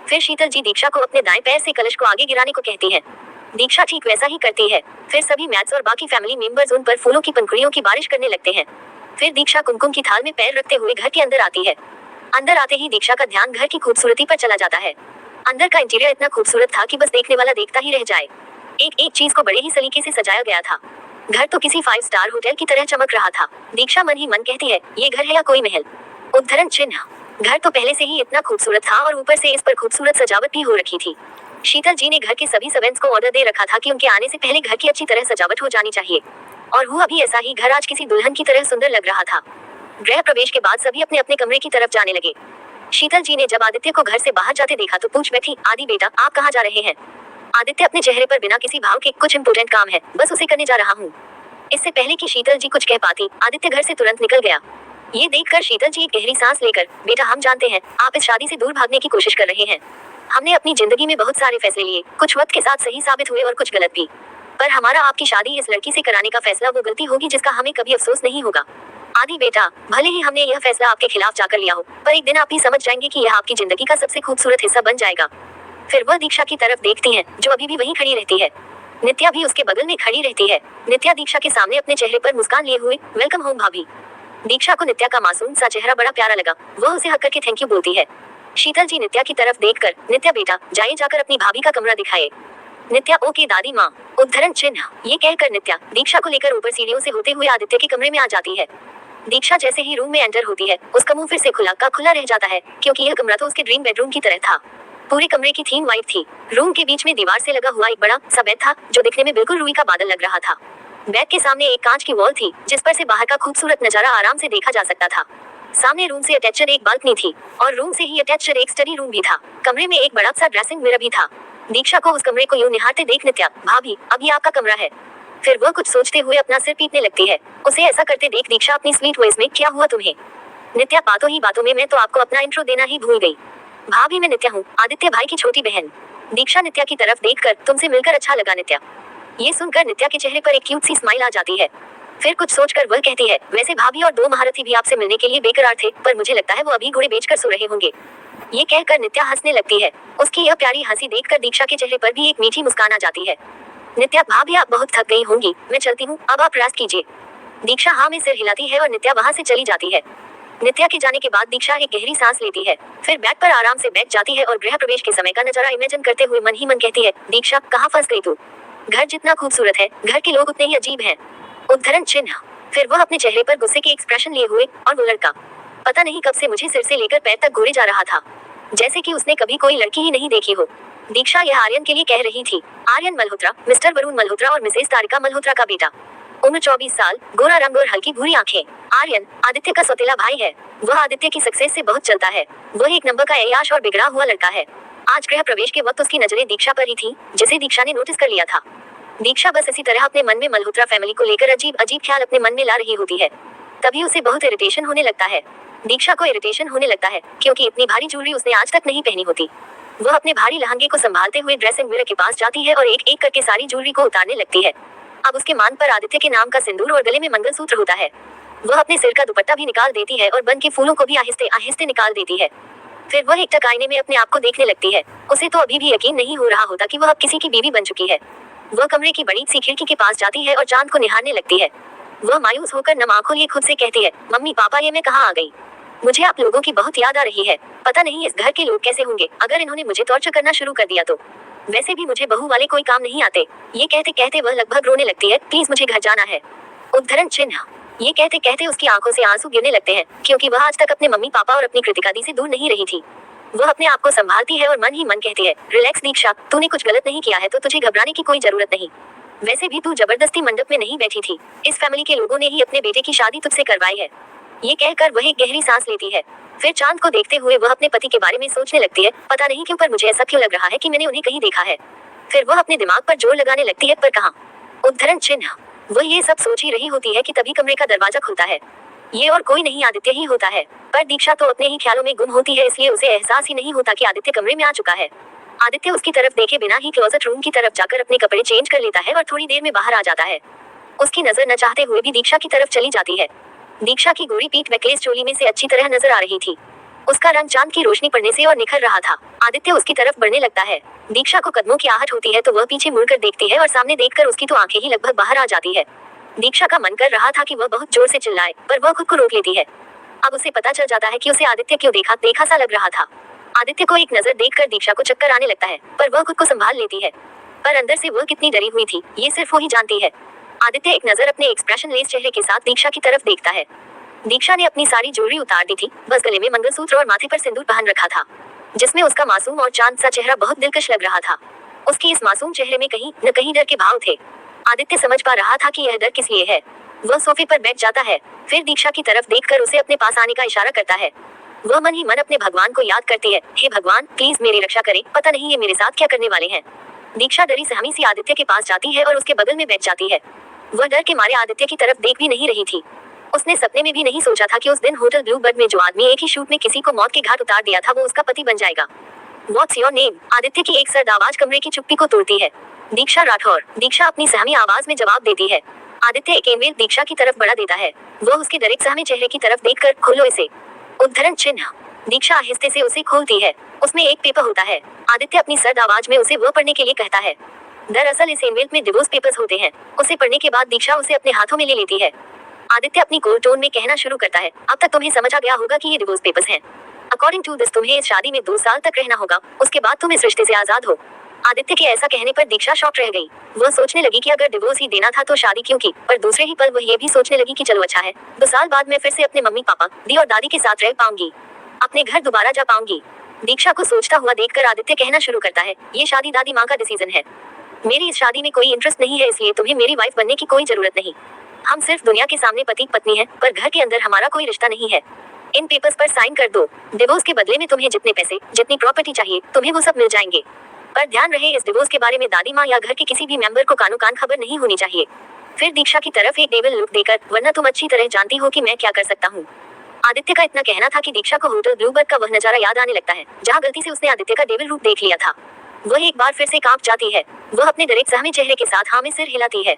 फिर शीतल जी दीक्षा को अपने दाएं पैर से कलश को आगे गिराने को कहती हैं। दीक्षा ठीक वैसा ही करती है। फिर सभी मैट्स और बाकी फैमिली मेंबर्स उन पर फूलों की पंखुड़ियों की बारिश करने लगते हैं। फिर दीक्षा कुमकुम की थाल में पैर रखते हुए घर के अंदर आती है। अंदर आते ही दीक्षा का ध्यान घर की खूबसूरती पर चला जाता है। अंदर का इंटीरियर इतना खूबसूरत था कि बस देखने वाला देखता ही रह जाए। एक एक चीज को बड़े ही सलीके से सजाया गया था। घर तो किसी 5 स्टार होटल की तरह चमक रहा था। दीक्षा मन ही मन कहती है, ये घर है या कोई महल। उद्धरण चिन्ह। घर तो पहले से ही इतना खूबसूरत था और ऊपर से इस पर खूबसूरत सजावट भी हो रखी थी। शीतल जी ने घर के सभी सर्वेंट्स को ऑर्डर दे रखा था कि उनके आने से पहले घर की अच्छी तरह सजावट हो जानी चाहिए, और हुआ भी ऐसा ही। घर आज किसी दुल्हन की तरह सुंदर लग रहा था। गृह प्रवेश के बाद सभी अपने अपने कमरे की तरफ जाने लगे। शीतल जी ने जब आदित्य को घर से बाहर जाते देखा तो पूछ बैठी, आदि बेटा, आप कहाँ जा रहे हैं। आदित्य अपने चेहरे पर बिना किसी भाव के, कुछ इम्पोर्टेंट काम है, बस उसे करने जा रहा हूँ। इससे पहले कि शीतल जी कुछ कह पाती, आदित्य घर से तुरंत निकल गया। ये देखकर शीतल जी एक गहरी सांस लेकर, बेटा, हम जानते हैं आप इस शादी से दूर भागने की कोशिश कर रहे हैं। हमने अपनी जिंदगी में बहुत सारे फैसले लिए, कुछ वक्त के साथ सही साबित हुए और कुछ गलत भी, पर हमारा आपकी शादी इस लड़की से कराने का फैसला वो गलती होगी जिसका हमें कभी अफसोस नहीं होगा। आदि बेटा, भले ही हमने यह फैसला आपके खिलाफ जाकर लिया हो, पर एक दिन आप भी समझ जाएंगे कि यह आपकी जिंदगी का सबसे खूबसूरत हिस्सा बन जाएगा। फिर वह दीक्षा की तरफ देखती हैं, जो अभी भी वहीं खड़ी रहती है। नित्या भी उसके बगल में खड़ी रहती है। नित्या दीक्षा के सामने अपने चेहरे पर मुस्कान लिए हुए, वेलकम होम भाभी। दीक्षा को नित्या का मासूम सा चेहरा बड़ा प्यारा लगा। वह उसे हक करके थैंक यू बोलती है। शीतल जी नित्या की तरफ देखकर, नित्या बेटा, जाइए जाकर अपनी भाभी का कमरा दिखाए। नित्या, ओके दादी माँ। उद्धरण चिन्ह। ये कहकर नित्या दीक्षा को लेकर ऊपर सीढ़ियों से होते हुए आदित्य के कमरे में आ जाती है। दीक्षा जैसे ही रूम में एंटर होती है, उसका मुंह फिर से खुला का खुला रह जाता है, क्योंकि यह कमरा तो उसके ड्रीम बेडरूम की तरह था। पूरे कमरे की थीम वाइट थी। रूम के बीच में दीवार से लगा हुआ एक बड़ा सा बेड था, जो दिखने में बिल्कुल रुई का बादल लग रहा था। बेड के सामने एक कांच की वॉल थी, जिस पर से बाहर का खूबसूरत नजारा आराम से देखा जा सकता था। सामने रूम से अटैच्ड एक बालकनी थी, और रूम से ही अटैच्ड एक स्टडी रूम भी था। कमरे में एक बड़ा सा ड्रेसिंग मिरर भी था। दीक्षा को उस कमरे को यूं निहारते देख नित्या, भाभी, अब ये आपका कमरा है। फिर वह कुछ सोचते हुए अपना सिर पीटने लगती है। उसे ऐसा करते देख दीक्षा अपनी स्वीट वॉइस में, क्या हुआ तुम्हें। नित्या, बातों ही बातों में मैं तो आपको अपना इंट्रो देना ही भूल गई। भाभी, मैं नित्या हूँ, आदित्य भाई की छोटी बहन। दीक्षा नित्या की तरफ देखकर, तुमसे मिलकर अच्छा लगा नित्या। ये सुनकर नित्या के चेहरे पर एक क्यूट सी स्माइल आ जाती है। फिर कुछ सोचकर वह कहती है, वैसे भाभी और 2 महारथी भी आपसे मिलने के लिए बेकरार थे, पर मुझे लगता है वो अभी घोड़े बेचकर सो रहे होंगे। ये कहकर नित्या हंसने लगती है। उसकी यह प्यारी हंसी देखकर दीक्षा के चेहरे पर भी एक मीठी मुस्कान आ जाती है। नित्या, भाभी आप बहुत थक गई होंगी, मैं चलती हूँ, अब आप रेस्ट कीजिए। दीक्षा हाँ में सिर हिलाती है और नित्या वहाँ से चली जाती है। नित्या के जाने के बाद दीक्षा एक गहरी सांस लेती है। फिर बेड पर आराम से बैठ जाती है और गृह प्रवेश के समय का नजारा इमेजिन करते हुए मन ही मन कहती है, दीक्षा, कहाँ फंस गई तू। घर जितना खूबसूरत है, घर के लोग उतने ही अजीब हैं। उद्धरण चिन्ह। फिर वह अपने चेहरे पर गुस्से के एक्सप्रेशन लिए हुए, और वो लड़का पता नहीं कब से मुझे सिर से लेकर पैर तक घूरे जा रहा था, जैसे कि उसने कभी कोई लड़की ही नहीं देखी हो। दीक्षा यह आर्यन के लिए कह रही थी। आर्यन मल्होत्रा, मिस्टर वरुण मल्होत्रा और मिसेस तारिका मल्होत्रा का बेटा। उम्र 24 साल, गोरा रंग और हल्की भूरी आंखें। आर्यन आदित्य का सौतेला भाई है। वह आदित्य की सक्सेस से बहुत चलता है। वह एक नंबर का ऐयाश और बिगड़ा हुआ लड़का है। आज गृह प्रवेश के वक्त उसकी नजरें दीक्षा पर ही थी, जिसे दीक्षा ने नोटिस कर लिया था। दीक्षा बस इसी तरह अपने मन में मल्होत्रा फैमिली को लेकर अजीब अजीब ख्याल अपने मन में ला रही होती है। तभी उसे बहुत इरिटेशन होने लगता है। दीक्षा को इरिटेशन होने लगता है क्योंकि इतनी भारी ज्वेलरी उसने आज तक नहीं पहनी होती। वह अपने भारी लहंगे को संभालते हुए ड्रेसिंग मिरर के पास जाती है और एक एक करके सारी ज्वेलरी को उतारने लगती है। अब उसके मांग पर आदित्य के नाम का सिंदूर और गले में मंगलसूत्र होता है। वह अपने सिर का दुपट्टा भी निकाल देती है और बन के फूलों को भी आहिस्ते आहिस्ते निकाल देती है। फिर वह एकटक आईने में अपने आप को देखने लगती है। उसे तो अभी भी यकीन नहीं हो रहा होता कि वह अब किसी की बीवी बन चुकी है। वह कमरे की बड़ी सी खिड़की के पास जाती है और चांद को निहारने लगती है। वह मायूस होकर नम आंखों लिए खुद से कहती है, मम्मी पापा ये मैं कहाँ आ गई? मुझे आप लोगों की बहुत याद आ रही है। पता नहीं इस घर के लोग कैसे होंगे अगर इन्होंने मुझे टॉर्चर करना शुरू कर दिया तो। वैसे भी मुझे बहू वाले कोई काम नहीं आते। ये कहते कहते वह लगभग रोने लगती है। प्लीज मुझे घर जाना है। उद्धरण चिन्ह। ये कहते कहते उसकी आंखों से आंसू गिरने लगते हैं क्योंकि वह आज तक अपने मम्मी पापा और अपनी कृतिका दी से दूर नहीं रही थी। वह अपने आप को संभालती है और मन ही मन कहती है, रिलैक्स दीक्षा, तूने कुछ गलत नहीं किया है तो तुझे घबराने की कोई जरूरत नहीं। वैसे भी तू जबरदस्ती मंडप में नहीं बैठी थी। इस फैमिली के लोगों ने ही अपने बेटे की शादी तुझसे करवाई है। ये कहकर वह एक गहरी सांस लेती है। फिर चांद को देखते हुए वह अपने पति के बारे में सोचने लगती है। पता नहीं क्यों पर मुझे ऐसा क्यों लग रहा है कि मैंने उन्हें कहीं देखा है। फिर वह अपने दिमाग पर जोर लगाने लगती है, पर कहाँ? उद्धरण चिन्ह। वह ये सब सोच ही रही होती है कि तभी कमरे का दरवाजा खुलता है। ये और कोई नहीं आदित्य ही होता है। पर दीक्षा तो अपने ही ख्यालों में गुम होती है, इसलिए उसे एहसास ही नहीं होता कि आदित्य कमरे में आ चुका है। आदित्य उसकी तरफ देखे बिना ही क्लोजेट रूम की तरफ जाकर अपने कपड़े चेंज कर लेता है और थोड़ी देर में बाहर आ जाता है। उसकी नजर न चाहते हुए भी दीक्षा की तरफ चली जाती है। दीक्षा की गोरी पीठ नेकलेस चोली में से अच्छी तरह नजर आ रही थी। उसका रंग चांद की रोशनी पड़ने से और निखर रहा था। आदित्य उसकी तरफ बढ़ने लगता है। दीक्षा को कदमों की आहट होती है तो वह पीछे मुड़कर देखती है और सामने देखकर उसकी तो आंखें ही लगभग बाहर आ जाती है। दीक्षा का मन कर रहा था कि वह बहुत जोर से चिल्लाए, पर वह खुद को रोक लेती है। अब उसे पता चल जाता है कि उसे आदित्य क्यों देखा सा लग रहा था। आदित्य को एक नजर देखकर दीक्षा को चक्कर आने लगता है, पर वह खुद को संभाल लेती है। पर अंदर से वह कितनी डरी हुई थी, ये सिर्फ वो ही जानती है। आदित्य एक नजर अपने एक्सप्रेशन लेस चेहरे के साथ दीक्षा की तरफ देखता है। दीक्षा ने अपनी सारी ज्वेलरी उतार दी थी, बस गले में मंगलसूत्र और माथे पर सिंदूर पहन रखा था, जिसमें उसका मासूम और चांद सा चेहरा बहुत दिलकश लग रहा था। उसकी इस मासूम चेहरे में कहीं न कहीं डर के भाव थे। आदित्य समझ पा रहा था कि यह डर किस लिए है। वह सोफे पर बैठ जाता है। फिर दीक्षा की तरफ देखकर उसे अपने पास आने का इशारा करता है। वह मन ही मन अपने भगवान को याद करती है, हे भगवान प्लीज मेरी रक्षा करें, पता नहीं ये मेरे साथ क्या करने वाले हैं। दीक्षा डरी सहमी सी आदित्य के पास जाती है और उसके बगल में बैठ जाती है। वह डर के मारे आदित्य की तरफ देख भी नहीं रही थी। उसने सपने में भी नहीं सोचा था कि उस दिन होटल ब्लू बर्ड में जो आदमी एक ही शूट में किसी को मौत के घाट उतार दिया था वो उसका पति बन जाएगा। What's your name? आदित्य की एक सर्द आवाज कमरे की चुप्पी को तोड़ती है। दीक्षा राठौर। दीक्षा अपनी सहमी आवाज में जवाब देती है। आदित्य एक ईमेल दीक्षा की तरफ बढ़ा देता है। वह उसके डरे सहमे चेहरे की तरफ देखकर, खोलो इसे। उद्धरण चिन्ह। दीक्षा आहिस्ते से उसे खोलती है। उसमें एक पेपर होता है। आदित्य अपनी सर्द आवाज में उसे वो पढ़ने के लिए कहता है। दरअसल इस ईमेल में डिवोर्स पेपर्स होते हैं। उसे पढ़ने के बाद दीक्षा उसे अपने हाथों में ले लेती है। आदित्य अपनी कोल्ड टोन में कहना शुरू करता है, अब तक तुम्हें समझ आ गया होगा कि ये डिवोर्स पेपर्स हैं। अकॉर्डिंग टू दिस तुम्हें इस शादी में 2 साल तक रहना होगा, उसके बाद तुम इस रिश्ते से आजाद हो। आदित्य के ऐसा कहने पर दीक्षा शॉक रह गई। वह सोचने लगी कि अगर डिवोर्स ही देना था तो शादी क्यों की, पर दूसरे ही पल वह ये भी सोचने लगी कि चलो अच्छा है, 2 साल बाद मैं फिर से अपने मम्मी पापा, दी और दादी के साथ रह पाऊंगी, अपने घर दोबारा जा पाऊंगी। दीक्षा को सोचता हुआ देखकर आदित्य कहना शुरू करता है, ये शादी दादी माँ का डिसीजन है। मेरी इस शादी में कोई इंटरेस्ट नहीं है, इसलिए तुम्हें मेरी वाइफ बनने की कोई जरूरत नहीं। हम सिर्फ दुनिया के सामने पति पत्नी हैं, पर घर के अंदर हमारा कोई रिश्ता नहीं है। इन पेपर्स पर साइन कर दो। डिवोर्स के बदले में तुम्हें जितने पैसे, जितनी प्रॉपर्टी चाहिए, तुम्हें वो सब मिल जाएंगे। पर ध्यान रहे इस डिवोर्स के बारे में दादी माँ या घर के किसी भी मेंबर को कानो कान खबर नहीं होनी चाहिए। फिर दीक्षा की तरफ एक डेविल लुक देकर, वरना तुम अच्छी तरह जानती हो कि मैं क्या कर सकता हूँ। आदित्य का इतना कहना था कि दीक्षा को होटल ब्लू बर्ड का वह नजारा याद आने लगता है जहाँ गलती से उसने आदित्य का डेविल रूप देख लिया था। वह एक बार फिर से कांप जाती है। वह अपने डरे सहमे चेहरे के साथ हाँ में सिर हिलाती है।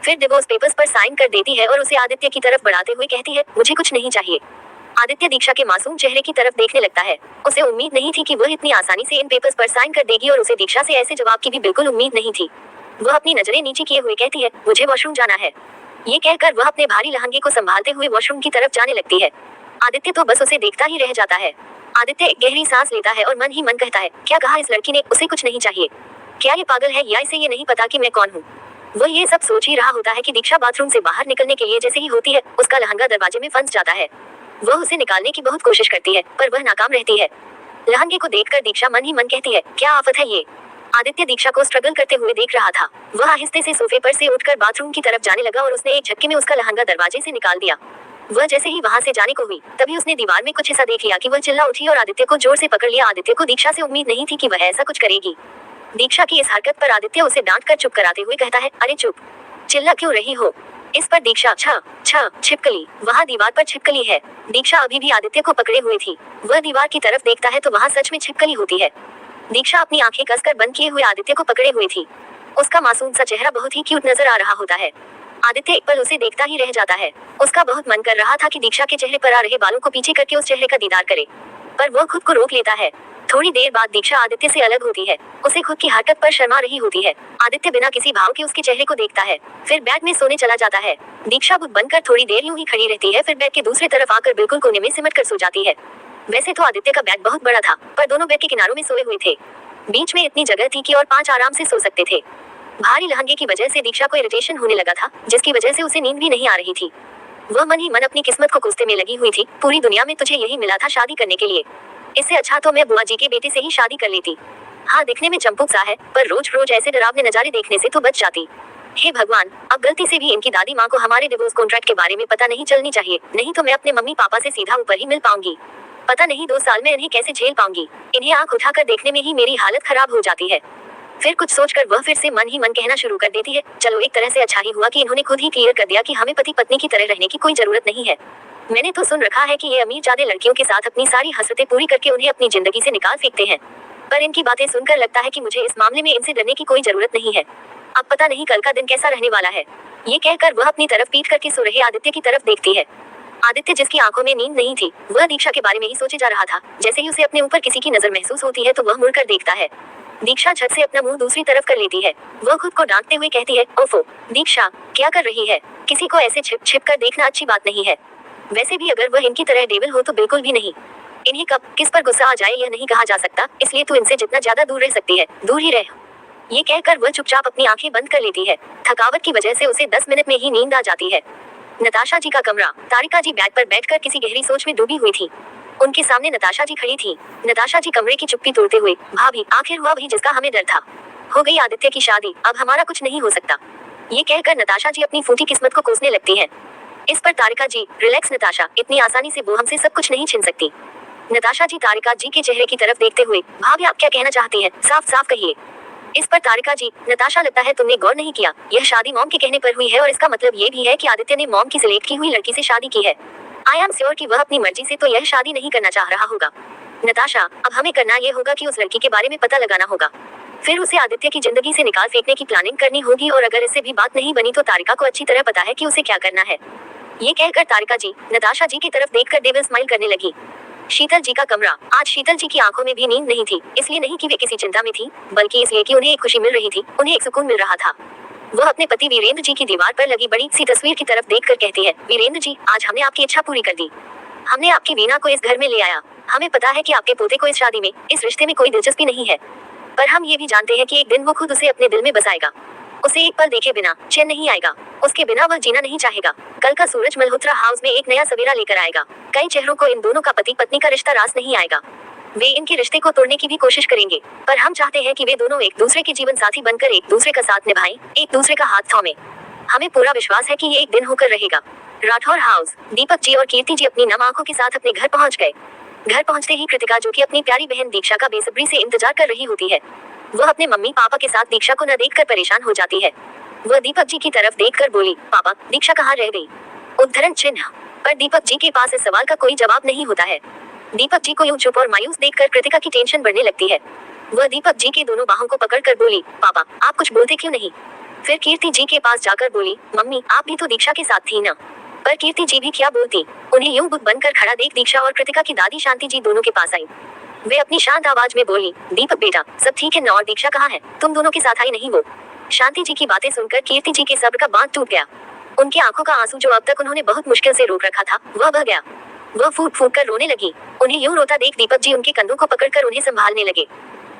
फिर डिवोर्स पेपर्स पर साइन कर देती है और उसे आदित्य की तरफ बढ़ाते हुए कहती है, मुझे कुछ नहीं चाहिए। आदित्य दीक्षा के मासूम चेहरे की तरफ देखने लगता है। उसे उम्मीद नहीं थी कि वह इतनी आसानी से इन पेपर्स पर साइन कर देगी और उसे दीक्षा से ऐसे जवाब की भी बिल्कुल उम्मीद नहीं थी। वह अपनी नजरें नीचे किए हुए कहती है, मुझे वॉशरूम जाना है। ये कहकर वह अपने भारी लहंगे को संभालते हुए वॉशरूम की तरफ जाने लगती है। आदित्य तो बस उसे देखता ही रह जाता है। आदित्य एक गहरी सांस लेता है और मन ही मन कहता है, क्या कहा इस लड़की ने, उसे कुछ नहीं चाहिए। क्या ये पागल है या इसे ये नहीं पता कि मैं कौन हूँ। वह ये सब सोच ही रहा होता है कि दीक्षा बाथरूम से बाहर निकलने के लिए जैसे ही होती है, उसका लहंगा दरवाजे में फंस जाता है। वह उसे निकालने की बहुत कोशिश करती है, पर वह नाकाम रहती है। लहंगे को देखकर दीक्षा मन ही मन कहती है, क्या आफत है ये। आदित्य दीक्षा को स्ट्रगल करते हुए देख रहा था। वह आहिस्ते से सोफे पर से उठकर बाथरूम की तरफ जाने लगा और उसने एक झटके में उसका लहंगा दरवाजे से निकाल दिया। वह जैसे ही वहां से जाने को हुई तभी उसने दीवार में कुछ ऐसा देख लिया कि वह चिल्ला उठी और आदित्य को जोर से पकड़ लिया। आदित्य को दीक्षा से उम्मीद नहीं थी कि वह ऐसा कुछ करेगी। दीक्षा की इस हरकत पर आदित्य उसे डांट कर चुप कराते हुए कहता है, अरे चुप, चिल्ला क्यों रही हो। इस पर दीक्षा छिपकली, वहाँ दीवार पर छिपकली है। दीक्षा अभी भी आदित्य को पकड़े हुई थी। वह दीवार की तरफ देखता है तो वहाँ सच में छिपकली होती है। दीक्षा अपनी आंखें कसकर बंद किए हुए आदित्य को पकड़े हुई थी। उसका मासूम सा चेहरा बहुत ही क्यूट नजर आ रहा होता है। आदित्य एक पल उसे देखता ही रह जाता है। उसका बहुत मन कर रहा था कि दीक्षा के चेहरे पर आ रहे बालों को पीछे करके उस चेहरे का दीदार करे, पर वह खुद को रोक लेता है। थोड़ी देर बाद दीक्षा आदित्य से अलग होती है। उसे खुद की हरकत पर शर्मा रही होती है। आदित्य बिना किसी भाव के उसके चेहरे को देखता है, फिर बेड में सोने चला जाता है। दीक्षा बुत बनकर थोड़ी देर यूं ही खड़ी रहती है, फिर बेड के दूसरी तरफ आकर बिल्कुल कोने में सिमट कर सो जाती है। वैसे तो आदित्य का बेड बहुत बड़ा था, पर दोनों बेड के किनारों में सोए हुए थे। बीच में इतनी जगह थी कि और 5 आराम से सो सकते थे। भारी लहंगे की वजह से दीक्षा को इरिटेशन होने लगा था, जिसकी वजह से उसे नींद भी नहीं आ रही थी। वह मन ही मन अपनी किस्मत को कोसते में लगी हुई थी। पूरी दुनिया में तुझे यही मिला था शादी करने के लिए, इससे अच्छा तो मैं बुआ जी के बेटे से ही शादी कर लेती। हाँ, दिखने में चंपुक सा है, पर रोज रोज ऐसे डरावने नजारे देखने से तो बच जाती। हे भगवान, अब गलती से भी इनकी दादी माँ को हमारे डिवोर्स कॉन्ट्रैक्ट के बारे में पता नहीं चलनी चाहिए, नहीं तो मैं अपने मम्मी पापा से सीधा ऊपर ही मिल पाऊंगी। पता नहीं 2 साल में इन्हें कैसे झेल पाऊंगी। इन्हें आंख उठाकर देखने में ही मेरी हालत खराब हो जाती है। फिर कुछ सोचकर वह फिर से मन ही मन कहना शुरू कर देती है, चलो एक तरह से अच्छा ही हुआ कि इन्होंने खुद ही क्लियर कर दिया कि हमें पति पत्नी की तरह रहने की कोई जरूरत नहीं है। मैंने तो सुन रखा है कि ये अमीर जादे लड़कियों के साथ अपनी सारी हसरतें पूरी करके उन्हें अपनी जिंदगी से निकाल फेंकते हैं, पर इनकी बातें सुनकर लगता है कि मुझे इस मामले में इनसे डरने की कोई जरूरत नहीं है। अब पता नहीं कल का दिन कैसा रहने वाला है। ये कहकर वह अपनी तरफ पीट करके सो रहे आदित्य की तरफ देखती है। आदित्य, जिसकी आंखों में नींद नहीं थी, वह दीक्षा के बारे में ही सोचे जा रहा था। जैसे ही उसे अपने ऊपर किसी की नजर महसूस होती है तो वह मुड़कर देखता है। दीक्षा झट से अपना मुंह दूसरी तरफ कर लेती है। वह खुद को डांटते हुए कहती है, ओफो दीक्षा, क्या कर रही है। किसी को ऐसे छिप छिप कर देखना अच्छी बात नहीं है। वैसे भी अगर वह इनकी तरह डेविल हो तो बिल्कुल भी नहीं। इन्हें कब किस पर गुस्सा आ जाए यह नहीं कहा जा सकता, इसलिए तू इनसे जितना ज्यादा दूर रह सकती है दूर ही रह। ये कहकर वह चुपचाप अपनी आंखें बंद कर लेती है। थकावट की वजह से उसे 10 मिनट में ही नींद आ जाती है। नताशा जी का कमरा। तारिका जी बेड पर बैठकर किसी गहरी सोच में डूबी हुई थी। उनके सामने नताशा जी खड़ी थी। नताशा जी कमरे की चुप्पी तोड़ते हुए, भाभी, आखिर हुआ भी जिसका हमें डर था। हो गई आदित्य की शादी, अब हमारा कुछ नहीं हो सकता। ये कहकर नताशा जी अपनी फूटी किस्मत को कोसने लगती हैं। इस पर तारिका जी, रिलैक्स नताशा, इतनी आसानी से वो हमसे सब कुछ नहीं छीन सकती। नताशा जी तारिका जी के चेहरे की तरफ देखते हुए, भाभी आप क्या कहना चाहती हैं, साफ साफ कहिए। इस पर तारिका जी, नताशा लगता है तुमने गौर नहीं किया, यह शादी मॉम के कहने पर हुई है और इसका मतलब ये भी है कि आदित्य ने मॉम की सिलेक्ट की हुई लड़की से शादी की है। आई एम श्योर कि वह अपनी मर्जी से तो यह शादी नहीं करना चाह रहा होगा। नताशा, अब हमें करना ये होगा कि उस लड़की के बारे में पता लगाना होगा, फिर उसे आदित्य की जिंदगी से निकाल फेंकने की प्लानिंग करनी होगी, और अगर इससे भी बात नहीं बनी तो तारिका को अच्छी तरह पता है कि उसे क्या करना है। ये कहकर तारिका जी नताशा जी की तरफ देखकर डेविल स्माइल करने लगी। शीतल जी का कमरा। आज शीतल जी की आंखों में भी नींद नहीं थी, इसलिए नहीं कि वे किसी चिंता में थी, बल्कि इसलिए कि उन्हें एक खुशी मिल रही थी, उन्हें एक सुकून मिल रहा था। वह अपने पति वीरेंद्र जी की दीवार पर लगी बड़ी सी तस्वीर की तरफ देखकर कहती है, वीरेंद्र जी, आज हमने आपकी इच्छा पूरी कर दी। हमने आपकी वीणा को इस घर में ले आया। हमें पता है कि आपके पोते को इस शादी में, इस रिश्ते में कोई दिलचस्पी नहीं है, पर हम ये भी जानते हैं कि एक दिन वो खुद उसे अपने दिल में बसाएगा। उसे एक पल देखे बिना चैन नहीं आएगा। उसके बिना वह जीना नहीं चाहेगा। कल का सूरज मल्होत्रा हाउस में एक नया सवेरा लेकर आएगा। कई चेहरों को इन दोनों का पति पत्नी का रिश्ता रास नहीं आएगा। वे इनके रिश्ते को तोड़ने की भी कोशिश करेंगे, पर हम चाहते हैं कि वे दोनों एक दूसरे के जीवन साथी बनकर एक दूसरे का साथ निभाएं, एक दूसरे का हाथ थामे। हमें पूरा विश्वास है कि ये एक दिन होकर रहेगा। राठौर हाउस। दीपक जी और कीर्ति जी अपनी नम आंखों के साथ अपने घर पहुंच गए। घर पहुंचते ही कृतिका, जो कि अपनी प्यारी बहन दीक्षा का बेसब्री से इंतजार कर रही होती है, वह अपने मम्मी पापा के साथ दीक्षा को न देखकर परेशान हो जाती है। वह दीपक जी की तरफ देखकर बोली, पापा, दीक्षा कहाँ रह गई। उद्धरण चिन्ह। पर दीपक जी के पास इस सवाल का कोई जवाब नहीं होता है। दीपक जी को यूं चुप और मायूस देखकर कृतिका की टेंशन बढ़ने लगती है। वह दीपक जी के दोनों बाहों को पकड़कर बोली, पापा, आप कुछ बोलते क्यों नहीं। फिर कीर्ति जी के पास जाकर बोली, मम्मी, आप भी तो दीक्षा के साथ थी ना। पर कीर्ति जी भी क्या बोलती। उन्हें यूं बुत बनकर खड़ा देख दीक्षा और कृतिका की दादी शांति जी दोनों के पास आई। वे अपनी शांत आवाज में बोली, दीपक बेटा, सब ठीक है ना, और दीक्षा कहाँ है, तुम दोनों के साथ आई नहीं वो। शांति जी की बातें सुनकर कीर्ति जी के सब्र का बांध टूट गया। उनकी आंखों का आंसू, जो अब तक उन्होंने बहुत मुश्किल से रोक रखा था, वह बह गया। वह फूट फूट कर रोने लगी। उन्हें यूं रोता देख दीपक जी उनके कंधों को पकड़कर उन्हें संभालने लगे।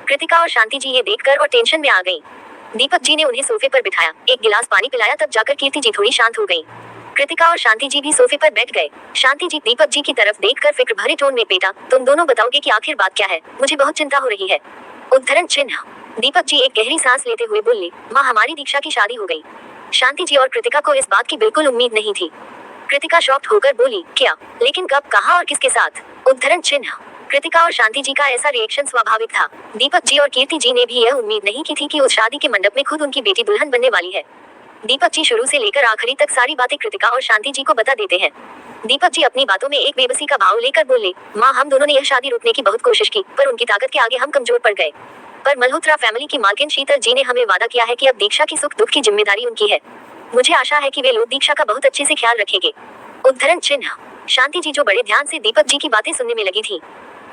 कृतिका और शांति जी ये देखकर और टेंशन में आ गई। दीपक जी ने उन्हें सोफे पर बिठाया, एक गिलास पानी पिलाया, तब जाकर कीर्ति जी थोड़ी शांत हो गई। कृतिका और शांति जी भी सोफे पर बैठ गए। शांति जी दीपक जी की तरफ देखकर फिक्र भरे टोन में, बेटा, तुम दोनों बताओगे कि आखिर बात क्या है, मुझे बहुत चिंता हो रही है। उद्धरण चिन्ह। दीपक जी एक गहरी सांस लेते हुए बोले, माँ, हमारी दीक्षा की शादी हो गई। शांति जी और कृतिका को इस बात की बिल्कुल उम्मीद नहीं थी। कृतिका शॉक्ड होकर बोली, क्या? लेकिन कब, कहाँ और किसके साथ? उद्धरण चिन्ह। कृतिका और शांति जी का ऐसा रिएक्शन स्वाभाविक था। दीपक जी और कीर्ति जी ने भी यह उम्मीद नहीं की थी कि उस शादी के मंडप में खुद उनकी बेटी दुल्हन बनने वाली है। दीपक जी शुरू से लेकर आखिरी तक सारी बातें कृतिका और शांति जी को बता देते हैं। दीपक जी अपनी बातों में एक बेबसी का भाव लेकर बोले, माँ, हम दोनों ने यह शादी रोकने की बहुत कोशिश की, पर उनकी ताकत के आगे हम कमजोर पड़ गए। पर मल्होत्रा फैमिली की मालकिन शीतल जी ने हमें वादा किया है कि अब दीक्षा की सुख दुख की जिम्मेदारी उनकी है। मुझे आशा है कि वे लोग दीक्षा का बहुत अच्छे से ख्याल रखेंगे। उद्धरण चिन्ह। शांति जी जो बड़े ध्यान से दीपक जी की बातें सुनने में लगी थी,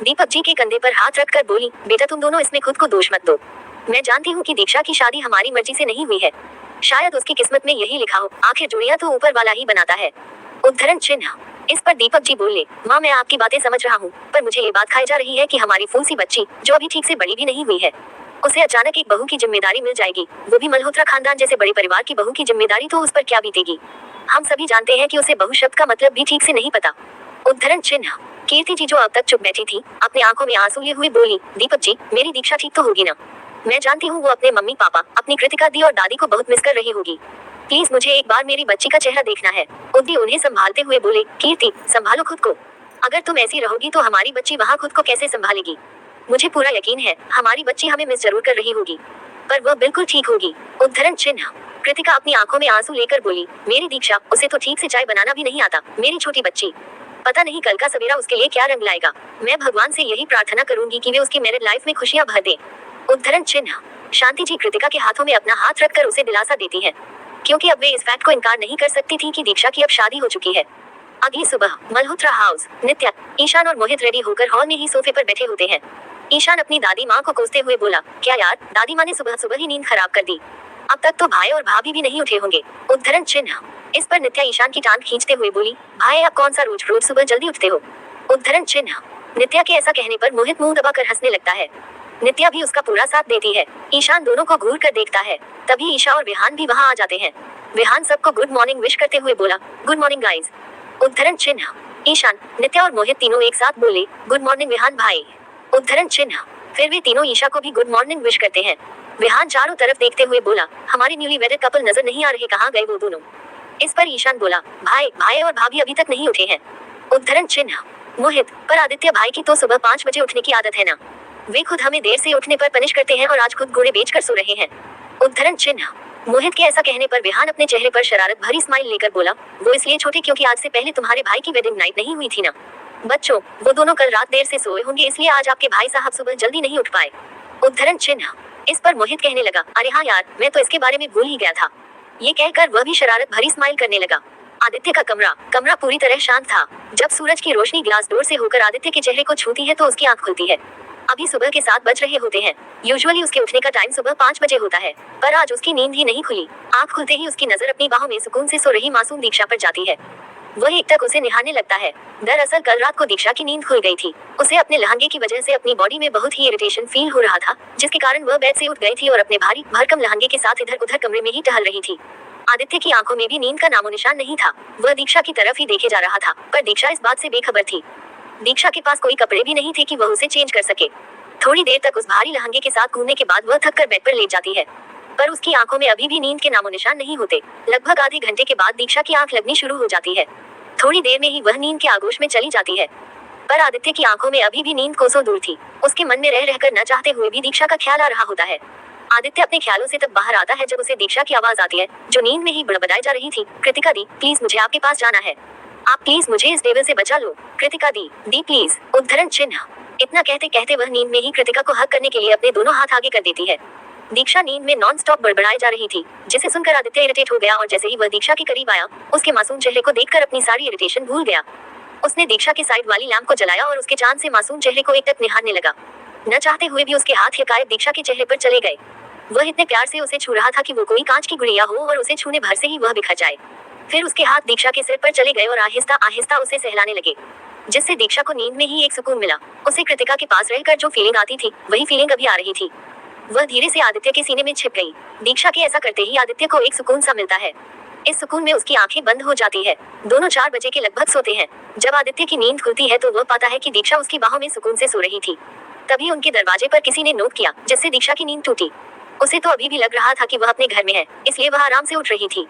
दीपक जी के कंधे पर हाथ रखकर बोली, बेटा, तुम दोनों इसमें खुद को दोष मत दो। मैं जानती हूँ कि दीक्षा की शादी हमारी मर्जी से नहीं हुई है। शायद उसकी किस्मत में यही लिखा हो, आखिर जुड़िया तो ऊपर वाला ही बनाता है। उद्धरण चिन्ह। इस पर दीपक जी बोले, माँ, मैं आपकी बातें समझ रहा हूँ, पर मुझे ये बात खाई जा रही है कि हमारी फूल सी बच्ची, जो अभी ठीक से बड़ी भी नहीं हुई है, उसे अचानक एक बहू की जिम्मेदारी मिल जाएगी, वो भी मल्होत्रा खानदान जैसे बड़े परिवार की बहू की जिम्मेदारी, तो उस पर क्या बीतेगी? हम सभी जानते हैं कि उसे बहू शब्द का मतलब भी ठीक से नहीं पता। उद्धरण चिन्ह। कीर्ति जी जो अब तक चुप बैठी थी, अपनी आंखों में आंसू लिए हुए बोली, दीपक जी, मेरी दीक्षा ठीक तो होगी ना? मैं जानती हूँ वो अपने मम्मी पापा, अपनी कृतिका दी और दादी को बहुत मिस कर रही होगी। प्लीज मुझे एक बार मेरी बच्ची का चेहरा देखना है। उद्दी उन्हें संभालते हुए बोले, कीर्ति, संभालो खुद को। अगर तुम ऐसी रहोगी तो हमारी बच्ची वहाँ खुद को कैसे संभालेगी? मुझे पूरा यकीन है हमारी बच्ची हमें मिस जरूर कर रही होगी, पर वह बिल्कुल ठीक होगी। उद्धरण चिन्ह। कृतिका अपनी आंखों में आंसू लेकर बोली, मेरी दीक्षा, उसे तो ठीक से चाय बनाना भी नहीं आता, मेरी छोटी बच्ची। पता नहीं कल का सवेरा उसके लिए क्या रंग लाएगा। मैं भगवान से यही प्रार्थना करूंगी कि वे उसकी मैरिड लाइफ में खुशियां भर दे। उद्धरण चिन्ह। शांति जी कृतिका के हाथों में अपना हाथ रखकर उसे दिलासा देती है, क्योंकि अब वे इस फैक्ट को इनकार नहीं कर सकती थी कि दीक्षा की अब शादी हो चुकी है। अगली सुबह मल्होत्रा हाउस। नित्या, ईशान और मोहित रेडी होकर हॉल में ही सोफे पर बैठे होते हैं। ईशान अपनी दादी माँ को कोसते हुए बोला, क्या यार, दादी माँ ने सुबह सुबह ही नींद खराब कर दी। अब तक तो भाई और भाभी भी नहीं उठे होंगे। उद्धरण चिन्ह। इस पर नित्या ईशान की टांग खींचते हुए बोली, भाई, आप कौन सा रोज रोज सुबह जल्दी उठते हो? उद्धरण चिन्ह। नित्या के ऐसा कहने पर मोहित मुंह दबाकर हंसने लगता है। नित्या भी उसका पूरा साथ देती है। ईशान दोनों को घूर कर देखता है, तभी ईशा और विहान भी वहाँ आ जाते हैं। विहान सबको गुड मॉर्निंग विश करते हुए बोला, गुड मॉर्निंग गाइज। उद्धरण चिन्ह। ईशान, नित्या और मोहित तीनों एक साथ बोले, गुड मॉर्निंग विहान भाई। उद्धरण चिन्ह। फिर वे तीनों ईशा को भी गुड मॉर्निंग विश करते हैं। विहान चारों तरफ देखते हुए बोला, हमारे न्यूली वेडेड कपल नजर नहीं आ रहे, कहाँ गए वो दोनों? इस पर ईशान बोला, भाई और भाभी अभी तक नहीं उठे हैं। उद्धरण चिन्ह। मोहित, पर आदित्य भाई की तो सुबह 5 बजे उठने की आदत है ना? वे खुद हमें देर से उठने पर पनिश करते हैं और आज खुद घोड़े बेच कर सो रहे हैं। उद्धरण चिन्ह। मोहित के ऐसा कहने पर विहान अपने चेहरे पर शरारत भरी स्माइल लेकर बोला, वो इसलिए छोटे क्योंकि आज से पहले तुम्हारे भाई की वेडिंग नाइट नहीं हुई थी ना? बच्चों, वो दोनों कल रात देर से सोए होंगे, इसलिए आज आपके भाई साहब सुबह जल्दी नहीं उठ पाए। उद्धरण चिन्ह। इस पर मोहित कहने लगा, अरे हाँ यार, मैं तो इसके बारे में भूल ही गया था। ये कहकर वह भी शरारत भरी स्माइल करने लगा। आदित्य का कमरा पूरी तरह शांत था। जब सूरज की रोशनी ग्लास डोर से होकर आदित्य के चेहरे को छूती है तो उसकी आंख खुलती है। अभी सुबह के 7 बज रहे होते हैं। यूजुअली उसके उठने का टाइम सुबह 5 बजे होता है, पर आज उसकी नींद ही नहीं खुली। आंख खुलते ही उसकी नजर अपनी बाहों में सुकून से सो रही मासूम दीक्षा पर जाती है। वह एक टक उसे निहारने लगता है। दरअसल कल रात को दीक्षा की नींद खुल गई थी। उसे अपने लहंगे की वजह से अपनी बॉडी में बहुत ही इरिटेशन फील हो रहा था, जिसके कारण वह बेड से उठ गई थी और अपने भारी भरकम लहंगे के साथ इधर उधर कमरे में ही टहल रही थी। आदित्य की आंखों में भी नींद का नामो निशान नहीं था। वह दीक्षा की तरफ ही देखे जा रहा था, पर दीक्षा इस बात से बेखबर थी। दीक्षा के पास कोई कपड़े भी नहीं थे कि वह उसे चेंज कर सके। थोड़ी देर तक उस भारी लहंगे के साथ घूमने के बाद वह थक कर बेड पर लेट जाती है, पर उसकी आंखों में अभी भी नींद के नामो निशान नहीं होते। लगभग आधे घंटे के बाद दीक्षा की आंख लगनी शुरू हो जाती है। थोड़ी देर में ही वह नींद के आगोश में चली जाती है, पर आदित्य की आंखों में अभी भी नींद कोसों दूर थी। उसके मन में रह रहकर न चाहते हुए भी दीक्षा का ख्याल आ रहा होता है। आदित्य अपने ख्यालों से तब बाहर आता है जब उसे दीक्षा की आवाज आती है, जो नींद में ही बड़बड़ाई जा रही थी, कृतिका दी, प्लीज मुझे आपके पास जाना है। आप प्लीज मुझे इस डेविल से बचा लो। कृतिका दी प्लीज। उद्धरण चिन्ह। इतना कहते कहते वह नींद में ही कृतिका को हक करने के लिए अपने दोनों हाथ आगे कर देती है। दीक्षा नींद में नॉन स्टॉप बड़बड़ाई जा रही थी, जिसे सुनकर आदित्य इरिटेट हो गया और जैसे ही वह दीक्षा के करीब आया, उसके मासूम चेहरे को देखकर अपनी सारी इरिटेशन भूल गया। उसने दीक्षा के साइड वाली लैंप को जलाया और उसके चांद से मासूम चेहरे को एकटक निहारने लगा। न चाहते हुए भी उसके हाथ यकायक दीक्षा के चेहरे पर चले गए। वह इतने प्यार से उसे छू रहा था कि वो कोई कांच की गुड़िया हो और उसे छूने भर से ही वह बिखर जाए। फिर उसके हाथ दीक्षा के सिर पर चले गए और आहिस्ता आहिस्ता उसे सहलाने लगे, जिससे दीक्षा को नींद में ही एक सुकून मिला। उसे कृतिका के पास रहकर जो फीलिंग आती थी, वही फीलिंग अभी आ रही थी। वह धीरे से आदित्य के सीने में छिप गई। दीक्षा के ऐसा करते ही आदित्य को एक सुकून सा मिलता है। इस सुकून में उसकी आंखें बंद हो जाती है। दोनों 4 बजे के लगभग सोते हैं। जब आदित्य की नींद खुलती है तो वह पाता है कि दीक्षा उसकी बाहों में सुकून से सो रही थी। तभी उनके दरवाजे पर किसी ने नोक किया, जिससे दीक्षा की नींद टूटी। उसे तो अभी भी लग रहा था कि वह अपने घर में है, इसलिए वह आराम से उठ रही थी।